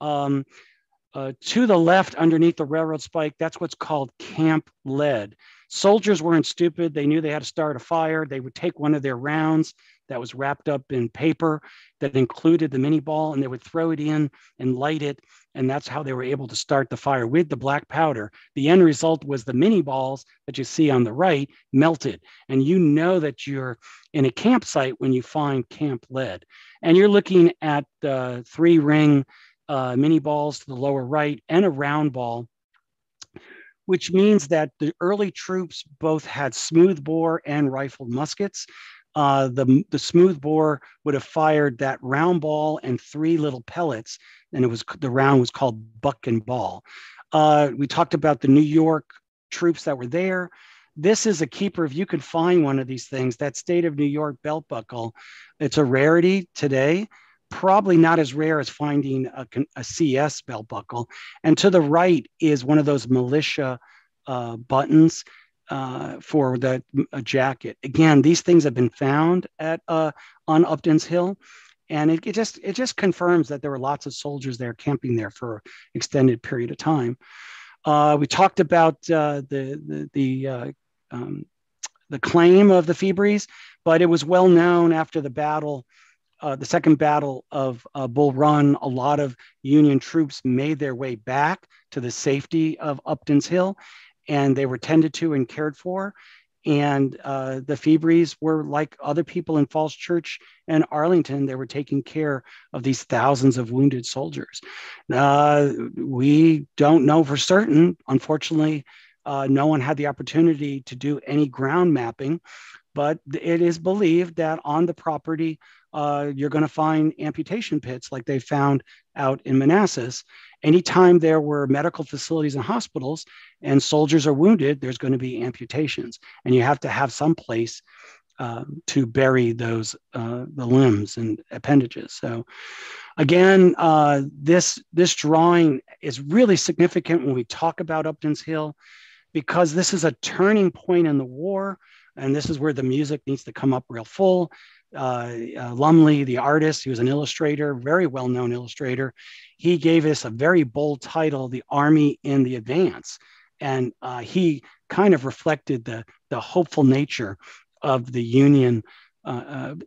To the left, underneath the railroad spike, that's what's called camp lead. Soldiers weren't stupid. They knew they had to start a fire. They would take one of their rounds that was wrapped up in paper that included the mini ball, and they would throw it in and light it. And that's how they were able to start the fire with the black powder. The end result was the mini balls that you see on the right melted. And you know that you're in a campsite when you find camp lead. And you're looking at the 3-ring mini balls to the lower right, and a round ball, which means that the early troops both had smoothbore and rifled muskets. The smoothbore would have fired that round ball and 3 little pellets, and the round was called buck and ball. We talked about the New York troops that were there. This is a keeper. If you could find one of these things, that state of New York belt buckle, it's a rarity today. Probably not as rare as finding a CS belt buckle. And to the right is one of those militia buttons for the jacket. Again, these things have been found at on Upton's Hill, and it just confirms that there were lots of soldiers there camping there for an extended period of time. We talked about the claim of the Febres, but it was well known after the battle. The second battle of Bull Run, a lot of Union troops made their way back to the safety of Upton's Hill, and they were tended to and cared for. And the Febres were like other people in Falls Church and Arlington. They were taking care of these thousands of wounded soldiers. We don't know for certain. Unfortunately, no one had the opportunity to do any ground mapping, but it is believed that on the property, you're going to find amputation pits like they found out in Manassas. Anytime there were medical facilities and hospitals and soldiers are wounded, there's going to be amputations, and you have to have some place to bury those the limbs and appendages. So again, this drawing is really significant when we talk about Upton's Hill, because this is a turning point in the war, and this is where the music needs to come up real full. Lumley, the artist, he was an illustrator, very well-known illustrator. He gave us a very bold title, The Army in the Advance. And he kind of reflected the hopeful nature of the Union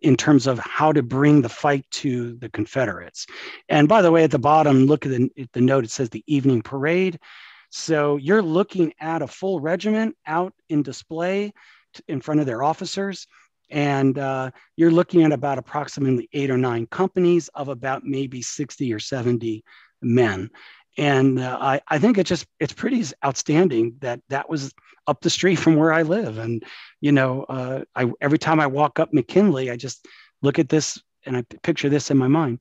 in terms of how to bring the fight to the Confederates. And by the way, at the bottom, look at the note, it says the evening parade. So you're looking at a full regiment out in display in front of their officers. And you're looking at about approximately 8 or 9 companies of about maybe 60 or 70 men. And I think it's pretty outstanding that was up the street from where I live. And, every time I walk up McKinley, I just look at this and I picture this in my mind.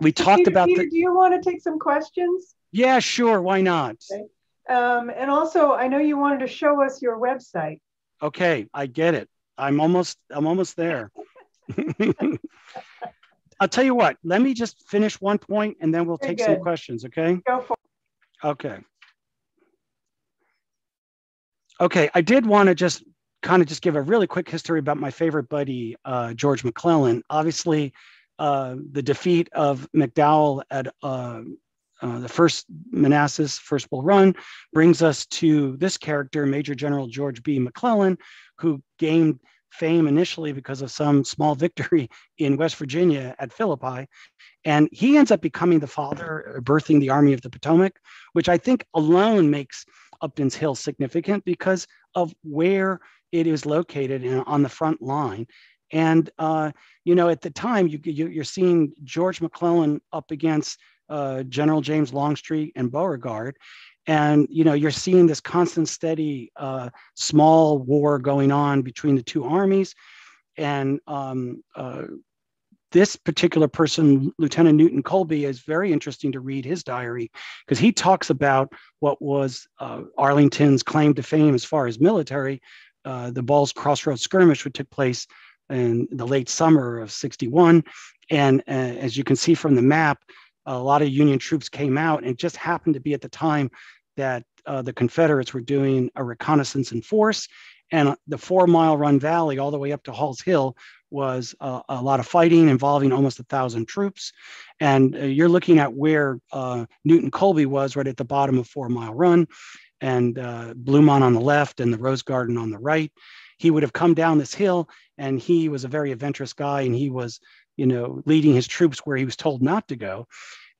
We talked Peter, about Peter, do you want to take some questions? Yeah, sure. Why not? Okay. And also, I know you wanted to show us your website. Okay, I get it. I'm almost there. I'll tell you what, let me just finish one point and then we'll take some questions, okay? Go for it. Okay. Okay, I did want to just give a really quick history about my favorite buddy, George McClellan. Obviously, the defeat of McDowell at the first Manassas, first Bull Run, brings us to this character, Major General George B. McClellan, who gained fame initially because of some small victory in West Virginia at Philippi. And he ends up becoming the father, birthing the Army of the Potomac, which I think alone makes Upton's Hill significant because of where it is located on the front line. And, at the time, you're seeing George McClellan up against General James Longstreet and Beauregard. And, you're seeing this constant, steady, small war going on between the two armies. And this particular person, Lieutenant Newton Colby, is very interesting to read his diary because he talks about what was Arlington's claim to fame as far as military, the Ball's Crossroads skirmish, which took place in the late summer of '61. And as you can see from the map, a lot of Union troops came out, and it just happened to be at the time that the Confederates were doing a reconnaissance in force. And the 4 Mile Run Valley all the way up to Hall's Hill was a lot of fighting involving almost 1,000 troops. And you're looking at where Newton Colby was, right at the bottom of 4 Mile Run, and Bluemont on the left and the Rose Garden on the right. He would have come down this hill, and he was a very adventurous guy, and he was leading his troops where he was told not to go.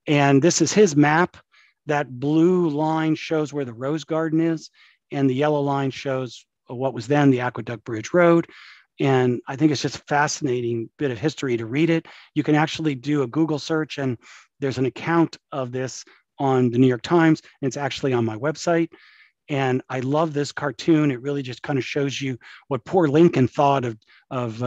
And this is his map. That blue line shows where the Rose Garden is, and the yellow line shows what was then the Aqueduct Bridge Road. And I think it's just a fascinating bit of history to read it. You can actually do a Google search, and there's an account of this on the New York Times, and it's actually on my website. And I love this cartoon. It really just kind of shows you what poor Lincoln thought of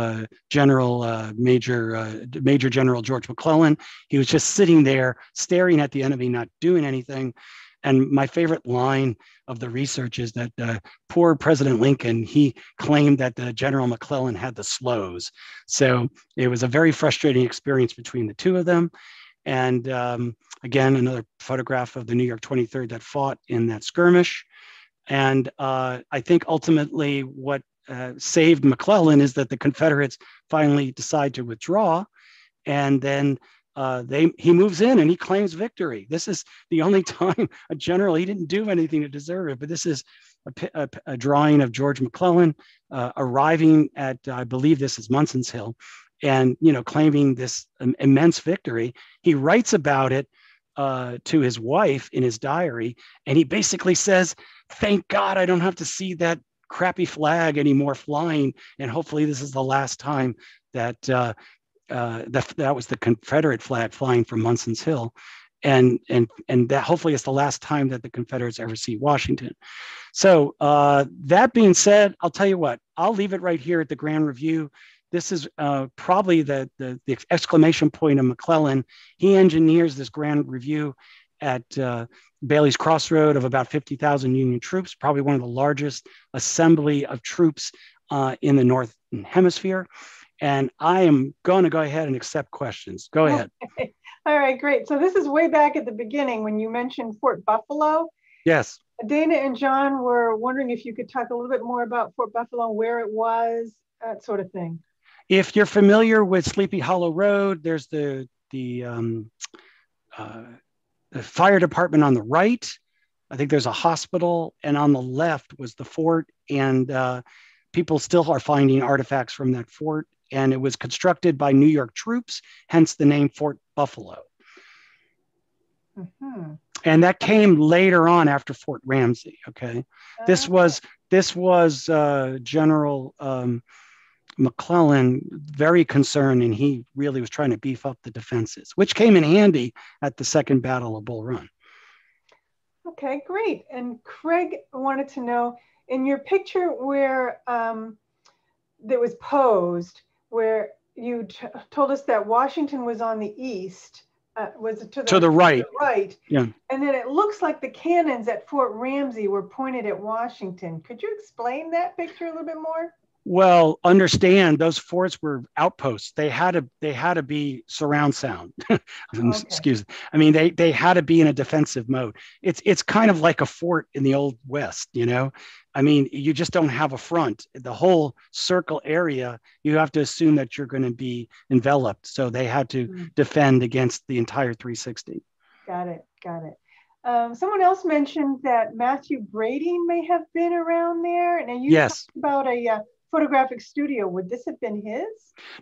Major General George McClellan. He was just sitting there staring at the enemy, not doing anything. And my favorite line of the research is that poor President Lincoln, he claimed that General McClellan had the slows. So it was a very frustrating experience between the two of them. And again, another photograph of the New York 23rd that fought in that skirmish. And I think ultimately what saved McClellan is that the Confederates finally decide to withdraw, and then he moves in and he claims victory. This is the only time a general, he didn't do anything to deserve it, but this is a drawing of George McClellan arriving at, I believe this is Munson's Hill, and claiming this immense victory. He writes about it to his wife in his diary, and he basically says, "Thank God I don't have to see that crappy flag anymore flying, and hopefully this is the last time that that was the Confederate flag flying from Munson's Hill, and that hopefully it's the last time that the Confederates ever see Washington." So that being said, I'll tell you what, I'll leave it right here at the Grand Review. This is probably the exclamation point of McClellan. He engineers this Grand Review at Bailey's Crossroad of about 50,000 Union troops, probably one of the largest assembly of troops in the Northern Hemisphere. And I am going to go ahead and accept questions. Go ahead. Okay. All right, great. So this is way back at the beginning when you mentioned Fort Buffalo. Yes. Dana and John were wondering if you could talk a little bit more about Fort Buffalo, where it was, that sort of thing. If you're familiar with Sleepy Hollow Road, there's the fire department on the right. I think there's a hospital, and on the left was the fort, and people still are finding artifacts from that fort, and it was constructed by New York troops, hence the name Fort Buffalo. Mm-hmm. And that came later on after Fort Ramsey. Okay, this was General McClellan very concerned, and he really was trying to beef up the defenses, which came in handy at the Second Battle of Bull Run. Okay, great. And Craig wanted to know, in your picture where that was posed, where you told us that Washington was on the east, was it to the right? To the right. Yeah. And then it looks like the cannons at Fort Ramsey were pointed at Washington. Could you explain that picture a little bit more? Well, understand those forts were outposts. They had to be surround sound. Okay. Excuse me. I mean, they had to be in a defensive mode. It's kind of like a fort in the Old West, I mean, you just don't have a front. The whole circle area, you have to assume that you're going to be enveloped. So they had to defend against the entire 360. Got it. Someone else mentioned that Matthew Brady may have been around there. And you talked about a photographic studio. Would this have been his?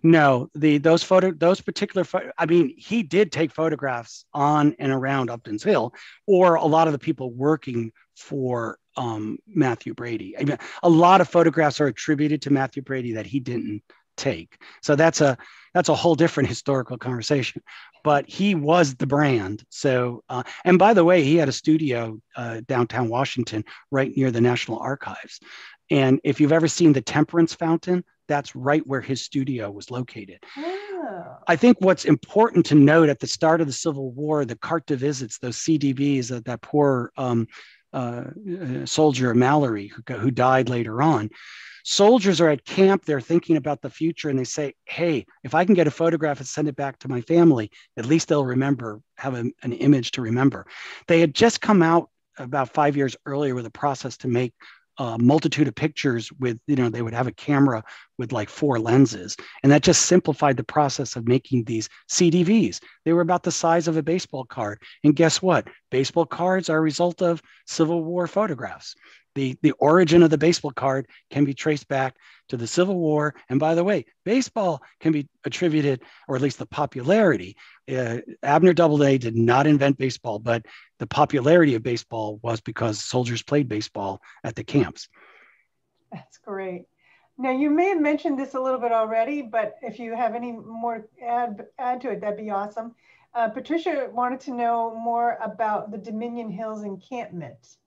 No, those particular I mean, he did take photographs on and around Upton's Hill, or a lot of the people working for Matthew Brady. I mean, a lot of photographs are attributed to Matthew Brady that he didn't take. So that's a whole different historical conversation. But he was the brand. So, and by the way, he had a studio downtown Washington, right near the National Archives. And if you've ever seen the Temperance Fountain, that's right where his studio was located. Oh. I think what's important to note at the start of the Civil War, the carte de visits, those CDBs, that poor soldier Mallory who died later on. Soldiers are at camp, they're thinking about the future, and they say, hey, if I can get a photograph and send it back to my family, at least they'll have an image to remember. They had just come out about 5 years earlier with a process to make a multitude of pictures with, they would have a camera with like 4 lenses. And that just simplified the process of making these CDVs. They were about the size of a baseball card. And guess what? Baseball cards are a result of Civil War photographs. The origin of the baseball card can be traced back to the Civil War. And by the way, baseball can be attributed, or at least the popularity. Abner Doubleday did not invent baseball, but the popularity of baseball was because soldiers played baseball at the camps. That's great. Now, you may have mentioned this a little bit already, but if you have any more add to it, that'd be awesome. Patricia wanted to know more about the Dominion Hills encampment.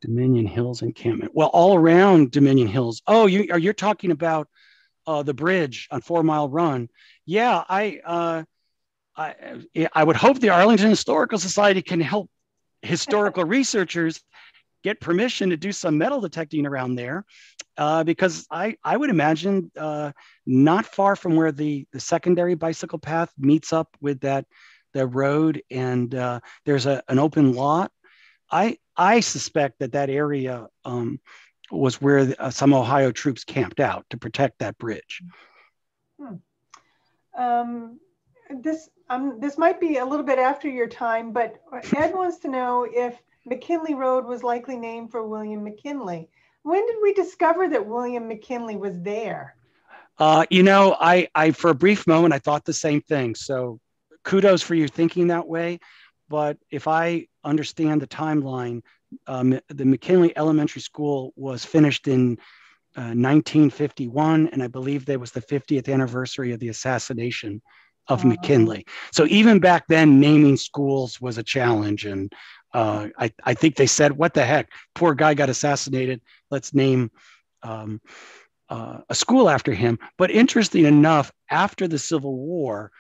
Dominion Hills encampment. Well, all around Dominion Hills. Oh, you're talking about the bridge on 4 Mile Run. Yeah, I would hope the Arlington Historical Society can help historical researchers get permission to do some metal detecting around there, because I would imagine not far from where the secondary bicycle path meets up with the road, and there's an open lot. I suspect that area was where some Ohio troops camped out to protect that bridge. This might be a little bit after your time, but Ed wants to know if McKinley Road was likely named for William McKinley. When did we discover that William McKinley was there? I for a brief moment, I thought the same thing. So kudos for you thinking that way. But if I understand the timeline, the McKinley Elementary School was finished in 1951, and I believe that was the 50th anniversary of the assassination of McKinley. So even back then, naming schools was a challenge. And I think they said, what the heck, poor guy got assassinated. Let's name a school after him. But interesting enough, after the Civil War,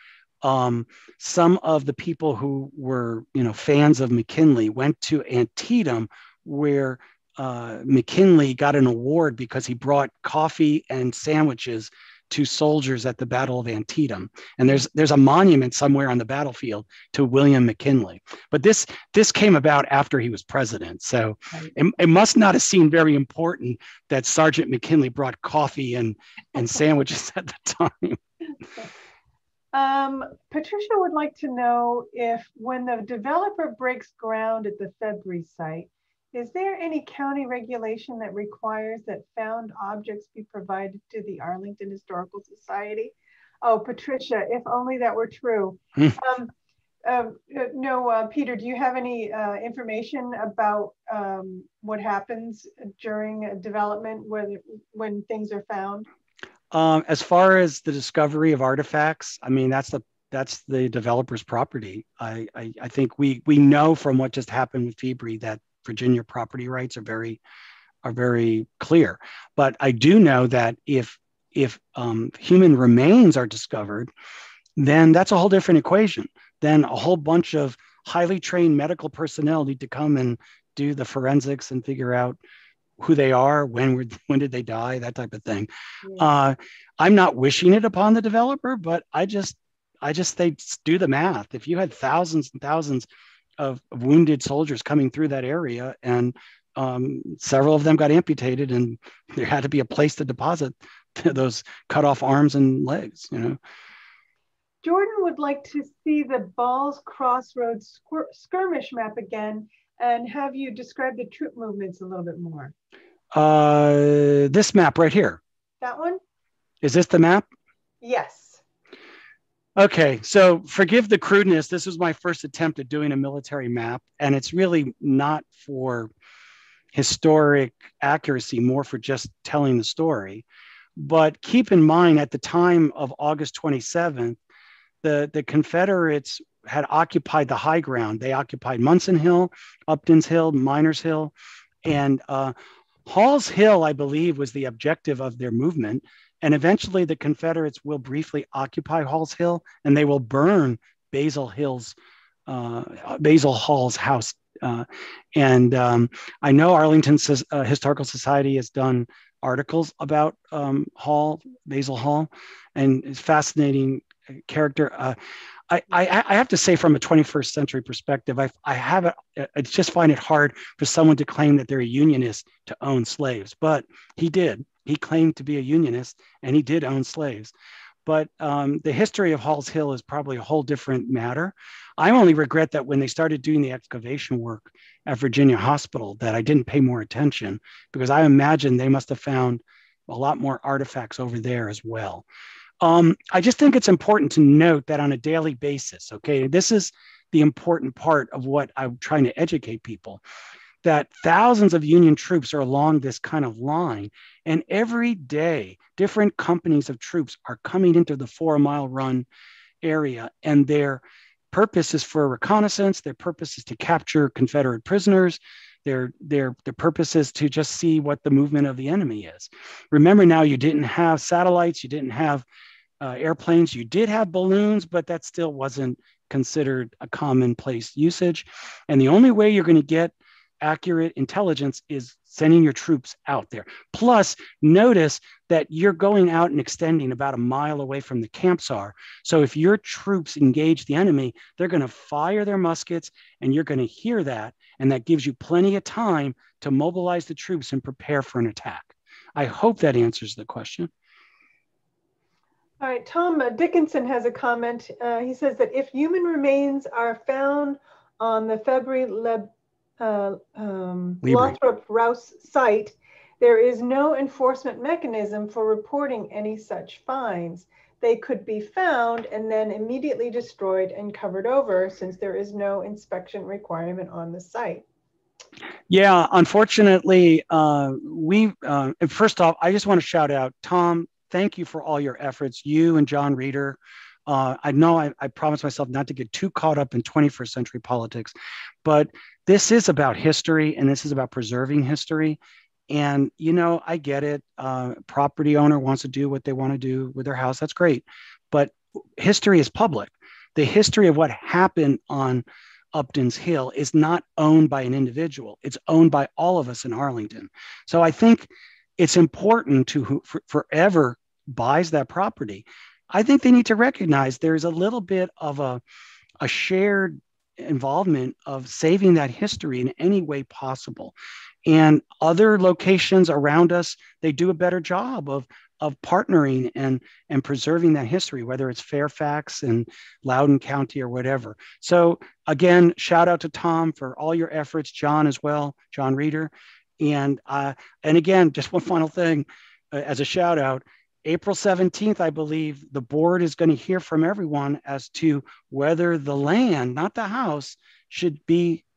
some of the people who were, fans of McKinley went to Antietam, where McKinley got an award because he brought coffee and sandwiches to soldiers at the Battle of Antietam. And there's a monument somewhere on the battlefield to William McKinley. But this came about after he was president. So it must not have seemed very important that Sergeant McKinley brought coffee and sandwiches at the time. Patricia would like to know if when the developer breaks ground at the February site, is there any county regulation that requires that found objects be provided to the Arlington Historical Society? Oh, Patricia, if only that were true. No, Peter, do you have any information about what happens during development when things are found? As far as the discovery of artifacts, I mean, that's the developer's property. I think we know from what just happened with February that Virginia property rights are very clear. But I do know that if human remains are discovered, then that's a whole different equation. Then a whole bunch of highly trained medical personnel need to come and do the forensics and figure out who they are, when did they die, that type of thing. Yeah. I'm not wishing it upon the developer, but I just they do the math. If you had thousands and thousands of wounded soldiers coming through that area, and several of them got amputated, and there had to be a place to deposit those cut off arms and legs. Jordan would like to see the Balls Crossroads skirmish map again, and have you describe the troop movements a little bit more. This map right here. That one? Is this the map? Yes. Okay, so forgive the crudeness. This was my first attempt at doing a military map, and it's really not for historic accuracy, more for just telling the story. But keep in mind, at the time of August 27th, the Confederates had occupied the high ground. They occupied Munson Hill, Upton's Hill, Miners Hill, and Hall's Hill, I believe, was the objective of their movement. And eventually the Confederates will briefly occupy Hall's Hill, and they will burn Basil Hall's house. I know Arlington's Historical Society has done articles about Basil Hall, and it's fascinating character. I have to say, from a 21st century perspective, I just find it hard for someone to claim that they're a unionist to own slaves, but he did. He claimed to be a unionist, and he did own slaves. But the history of Hall's Hill is probably a whole different matter. I only regret that when they started doing the excavation work at Virginia Hospital, that I didn't pay more attention, because I imagine they must have found a lot more artifacts over there as well. I just think it's important to note that on a daily basis, okay, this is the important part of what I'm trying to educate people. that thousands of Union troops are along this kind of line. And every day, different companies of troops are coming into the 4-mile run area. And their purpose is for reconnaissance. Their purpose is to capture Confederate prisoners. Their purpose is to just see what the movement of the enemy is. Remember now, you didn't have satellites. You didn't have airplanes. You did have balloons, but that still wasn't considered a commonplace usage. And the only way you're going to get accurate intelligence is sending your troops out there. Plus, notice that you're going out and extending about a mile away from the camps are. So if your troops engage the enemy, they're going to fire their muskets and you're going to hear that. And that gives you plenty of time to mobilize the troops and prepare for an attack. I hope that answers the question. All right, Tom Dickinson has a comment. He says that if human remains are found on the February Lothrop Rouse site, there is no enforcement mechanism for reporting any such finds. They could be found and then immediately destroyed and covered over, since there is no inspection requirement on the site. Yeah, unfortunately, first off, I just want to shout out, Tom, thank you for all your efforts, you and John Reeder. I know I promised myself not to get too caught up in 21st century politics, but this is about history and this is about preserving history. And, you know, I get it. Property owner wants to do what they want to do with their house. That's great. But history is public. The history of what happened on Upton's Hill is not owned by an individual. It's owned by all of us in Arlington. So I think it's important to forever buys that property. I think they need to recognize there's a little bit of a shared involvement of saving that history in any way possible. And other locations around us, they do a better job of partnering and preserving that history, whether it's Fairfax and Loudoun County or whatever. So again, shout out to Tom for all your efforts, John as well, John Reeder. And again, just one final thing as a shout out, April 17th, I believe the board is going to hear from everyone as to whether the land, not the house, should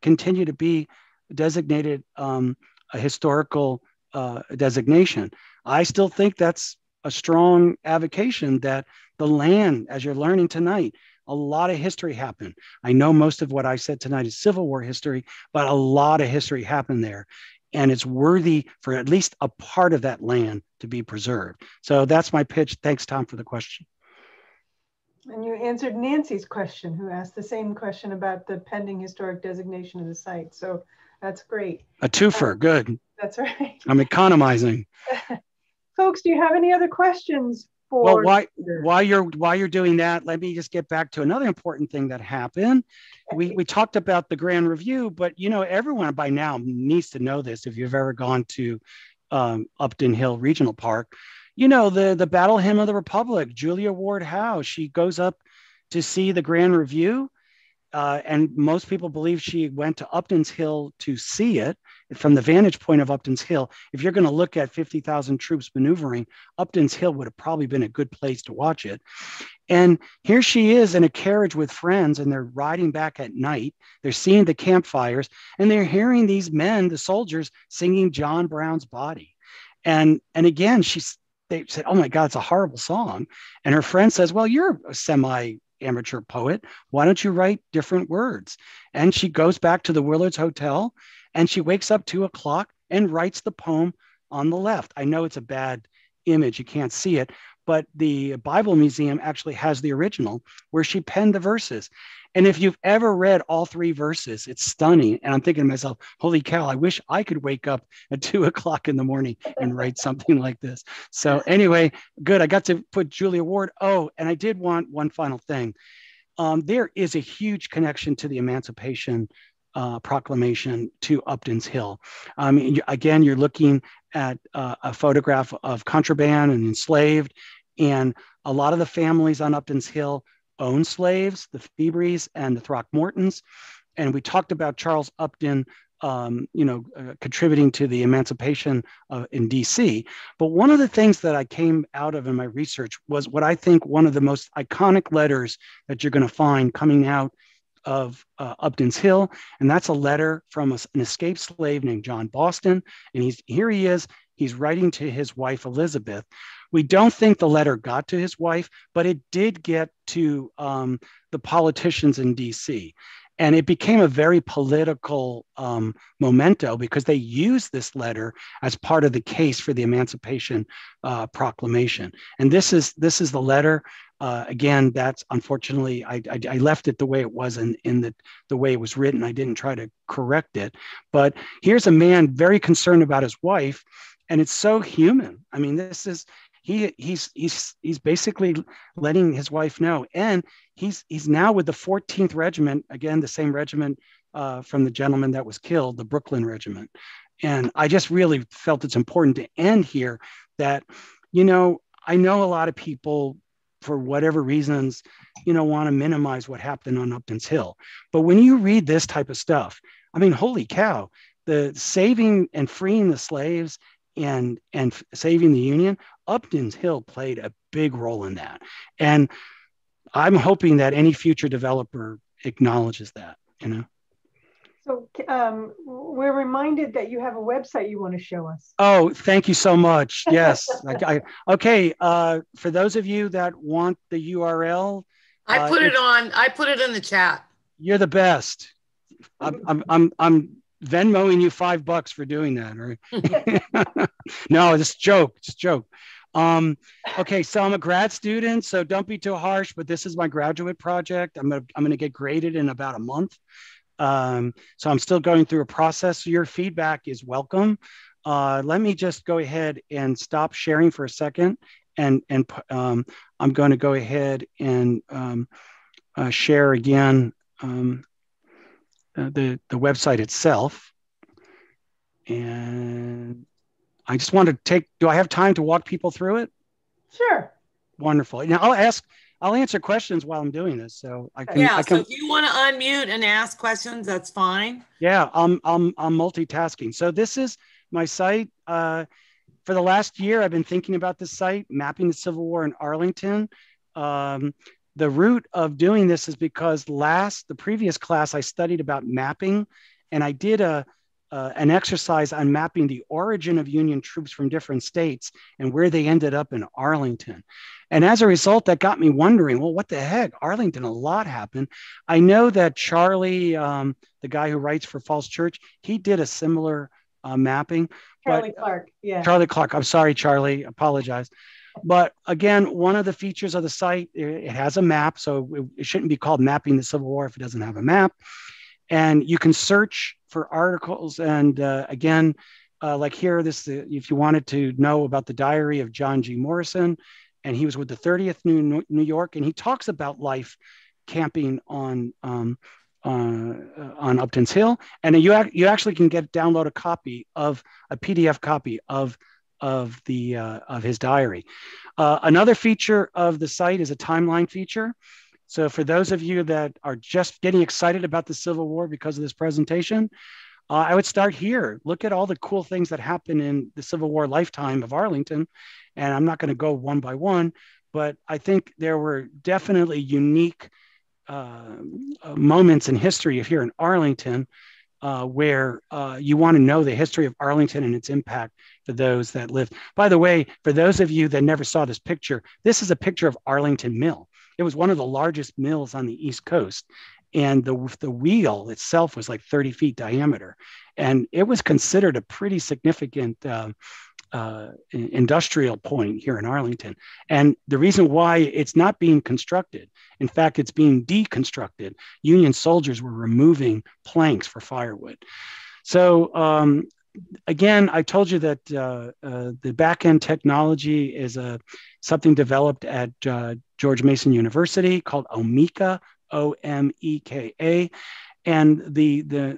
continue to be designated a historical designation. I still think that's a strong avocation that the land, as you're learning tonight, a lot of history happened. I know most of what I said tonight is Civil War history, but a lot of history happened there. And it's worthy for at least a part of that land to be preserved. So that's my pitch. Thanks, Tom, for the question. And you answered Nancy's question, who asked the same question about the pending historic designation of the site. So that's great. A twofer, good. That's right. I'm economizing. Folks, do you have any other questions? Well, while you're doing that, let me just get back to another important thing that happened. We talked about the Grand Review, but you know, everyone by now needs to know this if you've ever gone to Upton Hill Regional Park. You know, the Battle Hymn of the Republic, Julia Ward Howe, she goes up to see the Grand Review. And most people believe she went to Upton's Hill to see it from the vantage point of Upton's Hill. If you're going to look at 50,000 troops maneuvering, Upton's Hill would have probably been a good place to watch it. And here she is in a carriage with friends, and they're riding back at night. They're seeing the campfires, and they're hearing these men, the soldiers, singing John Brown's Body. And again, they said, oh my God, it's a horrible song. And her friend says, well, you're a semi-amateur poet. Why don't you write different words? And she goes back to the Willards Hotel and she wakes up 2 o'clock and writes the poem on the left. I know it's a bad image. You can't see it, but the Bible Museum actually has the original where she penned the verses. And if you've ever read all 3 verses, it's stunning. And I'm thinking to myself, holy cow, I wish I could wake up at 2 o'clock in the morning and write something like this. So anyway, good. I got to put Julia Ward. Oh, and I did want one final thing. There is a huge connection to the Emancipation Proclamation to Upton's Hill. Again, you're looking at a photograph of contraband and enslaved, and a lot of the families on Upton's Hill own slaves, the Febrys and the Throckmortons. And we talked about Charles Upton, contributing to the emancipation in DC. But one of the things that I came out of in my research was what I think one of the most iconic letters that you're going to find coming out of Upton's Hill, and that's a letter from an escaped slave named John Boston. And he's writing to his wife, Elizabeth. We don't think the letter got to his wife, but it did get to the politicians in DC. And it became a very political memento because they used this letter as part of the case for the Emancipation Proclamation. And this is the letter. Again, that's unfortunately, I left it the way it was in the way it was written. I didn't try to correct it. But here's a man very concerned about his wife, and it's so human. I mean, this is he's basically letting his wife know, and he's now with the 14th Regiment, again the same regiment from the gentleman that was killed, the Brooklyn Regiment. And I just really felt it's important to end here that, I know a lot of people, for whatever reasons, want to minimize what happened on Upton's Hill. But when you read this type of stuff, I mean, holy cow, the saving and freeing the slaves and saving the Union, Upton's Hill played a big role in that. And I'm hoping that any future developer acknowledges that, So we're reminded that you have a website you want to show us. Oh, thank you so much. Yes. Okay. For those of you that want the URL, I put it in the chat. You're the best. I'm Venmoing you $5 for doing that. Right? No, it's a joke. It's a joke. Okay, so I'm a grad student, so don't be too harsh, but this is my graduate project. I'm gonna get graded in about a month. So I'm still going through a process. So your feedback is welcome. Let me just go ahead and stop sharing for a second, and I'm going to go ahead and share again the website itself. And I just want to do I have time to walk people through it? Sure. Wonderful. Now I'll answer questions while I'm doing this. So I can. Yeah. So if you want to unmute and ask questions, that's fine. Yeah, I'm multitasking. So this is my site. For the last year, I've been thinking about this site, mapping the Civil War in Arlington. The root of doing this is because the previous class I studied about mapping, and I did an exercise on mapping the origin of Union troops from different states and where they ended up in Arlington. And as a result, that got me wondering, well, what the heck? Arlington, a lot happened. I know that Charlie, the guy who writes for Falls Church, he did a similar mapping. Charlie Clark, yeah. Charlie Clark. I'm sorry, Charlie. Apologize. But again, one of the features of the site, it has a map. So it shouldn't be called Mapping the Civil War if it doesn't have a map. And you can search for articles. And again, like here, if you wanted to know about the diary of John G. Morrison, and he was with the 30th New York, and he talks about life camping on Upton's Hill. And you actually can download a PDF copy of his diary. Another feature of the site is a timeline feature. So for those of you that are just getting excited about the Civil War because of this presentation, I would start here. Look at all the cool things that happened in the Civil War lifetime of Arlington. And I'm not going to go one by one, but I think there were definitely unique moments in history here in Arlington where you want to know the history of Arlington and its impact for those that live. By the way, for those of you that never saw this is a picture of Arlington Mill. It was one of the largest mills on the East Coast. And the wheel itself was like 30 feet diameter. And it was considered a pretty significant industrial point here in Arlington. And the reason why it's not being constructed, in fact, it's being deconstructed. Union soldiers were removing planks for firewood. So again, I told you that the back-end technology is something developed at George Mason University called Omeka, Omeka, and the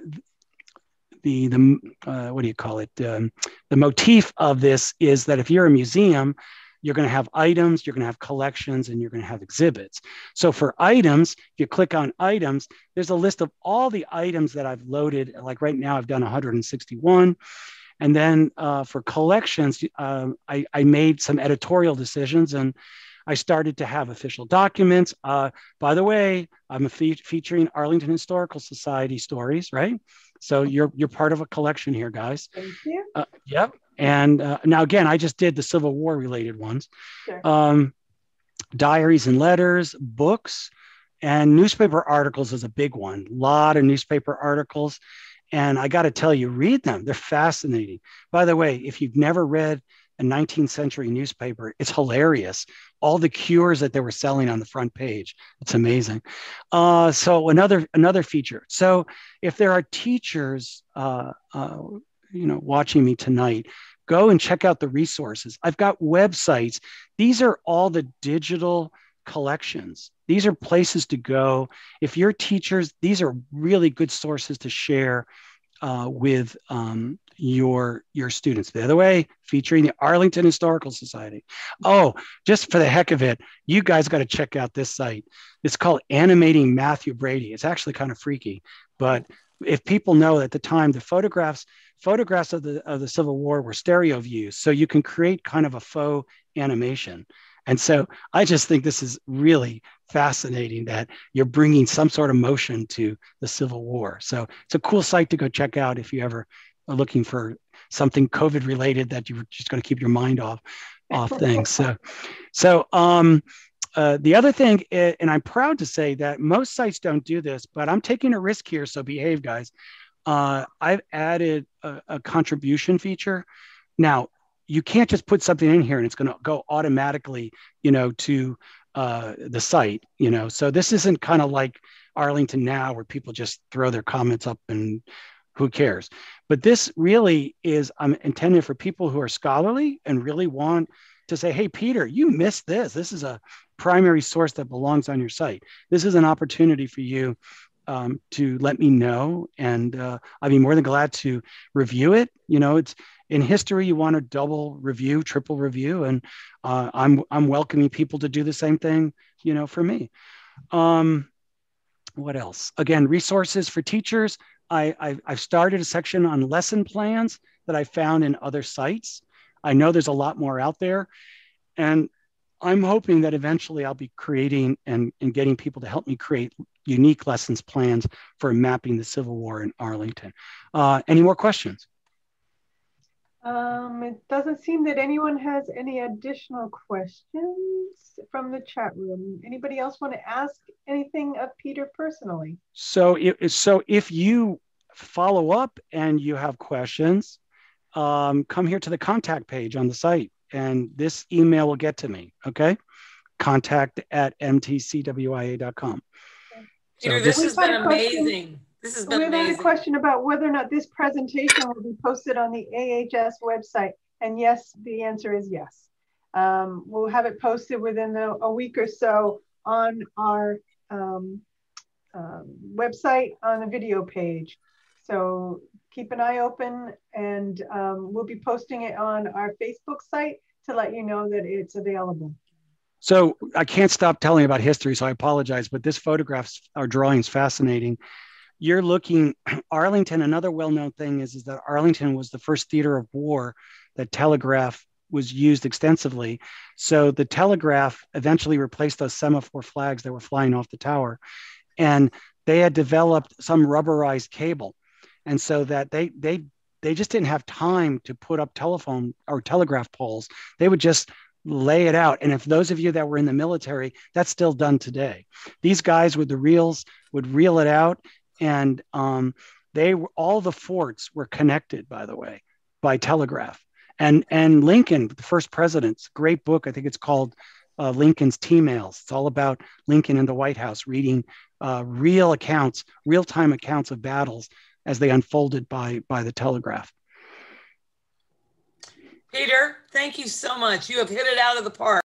what do you call it? The motif of this is that if you're a museum, you're going to have items, you're going to have collections, and you're going to have exhibits. So for items, if you click on items, there's a list of all the items that I've loaded. Like right now, I've done 161. And then for collections, I made some editorial decisions, and I started to have official documents. By the way, I'm featuring Arlington Historical Society stories, right? So you're part of a collection here, guys. Thank you. Yep. And now again, I just did the Civil War related ones. Sure. Diaries and letters, books, and newspaper articles is a big one. A lot of newspaper articles. And I got to tell you, read them. They're fascinating. By the way, if you've never read a 19th century newspaper, it's hilarious. All the cures that they were selling on the front page. It's amazing. So another feature. So if there are teachers, watching me tonight, go and check out the resources. I've got websites. These are all the digital collections. These are places to go. If you're teachers, these are really good sources to share with your students. The other way, featuring the Arlington Historical Society. Oh, just for the heck of it, you guys got to check out this site. It's called Animating Matthew Brady. It's actually kind of freaky, but if people know at the time, the photographs of the Civil War were stereo views, so you can create kind of a faux animation. And so I just think this is really fascinating that you're bringing some sort of motion to the Civil War. So it's a cool site to go check out if you ever are looking for something COVID related that you're just going to keep your mind off things. So the other thing, and I'm proud to say that most sites don't do this, but I'm taking a risk here, so behave, guys. I've added a contribution feature. Now, you can't just put something in here and it's going to go automatically, to the site, So this isn't kind of like Arlington Now where people just throw their comments up and who cares. But this really is intended for people who are scholarly and really want to say, hey, Peter, you missed this. This is a primary source that belongs on your site. This is an opportunity for you to let me know, and I'd be more than glad to review it. It's in history, you want to double review, triple review, and I'm welcoming people to do the same thing, for me. What else? Again, resources for teachers. I've started a section on lesson plans that I found in other sites. I know there's a lot more out there, and I'm hoping that eventually I'll be creating and getting people to help me create unique lessons plans for mapping the Civil War in Arlington. Any more questions? It doesn't seem that anyone has any additional questions from the chat room. Anybody else want to ask anything of Peter personally? So if you follow up and you have questions, come here to the contact page on the site, and this email will get to me, okay? contact@mtcwia.com. Peter, so this has been amazing. This has been amazing. We had a question about whether or not this presentation will be posted on the AHS website. And yes, the answer is yes. We'll have it posted within a week or so on our website on the video page. So keep an eye open, and we'll be posting it on our Facebook site to let you know that it's available. So I can't stop telling about history, so I apologize, but this photographs or drawing is fascinating. You're looking, Arlington, another well-known thing is that Arlington was the first theater of war that telegraph was used extensively. So the telegraph eventually replaced those semaphore flags that were flying off the tower. And they had developed some rubberized cable. And so that they just didn't have time to put up telephone or telegraph poles. They would just lay it out. And if those of you that were in the military, that's still done today. These guys with the reels would reel it out, and all the forts were connected, by the way, by telegraph. And Lincoln, the first president, great book. I think it's called Lincoln's T-Mails. It's all about Lincoln in the White House reading real-time accounts of battles as they unfolded by the telegraph. Peter, thank you so much. You have hit it out of the park.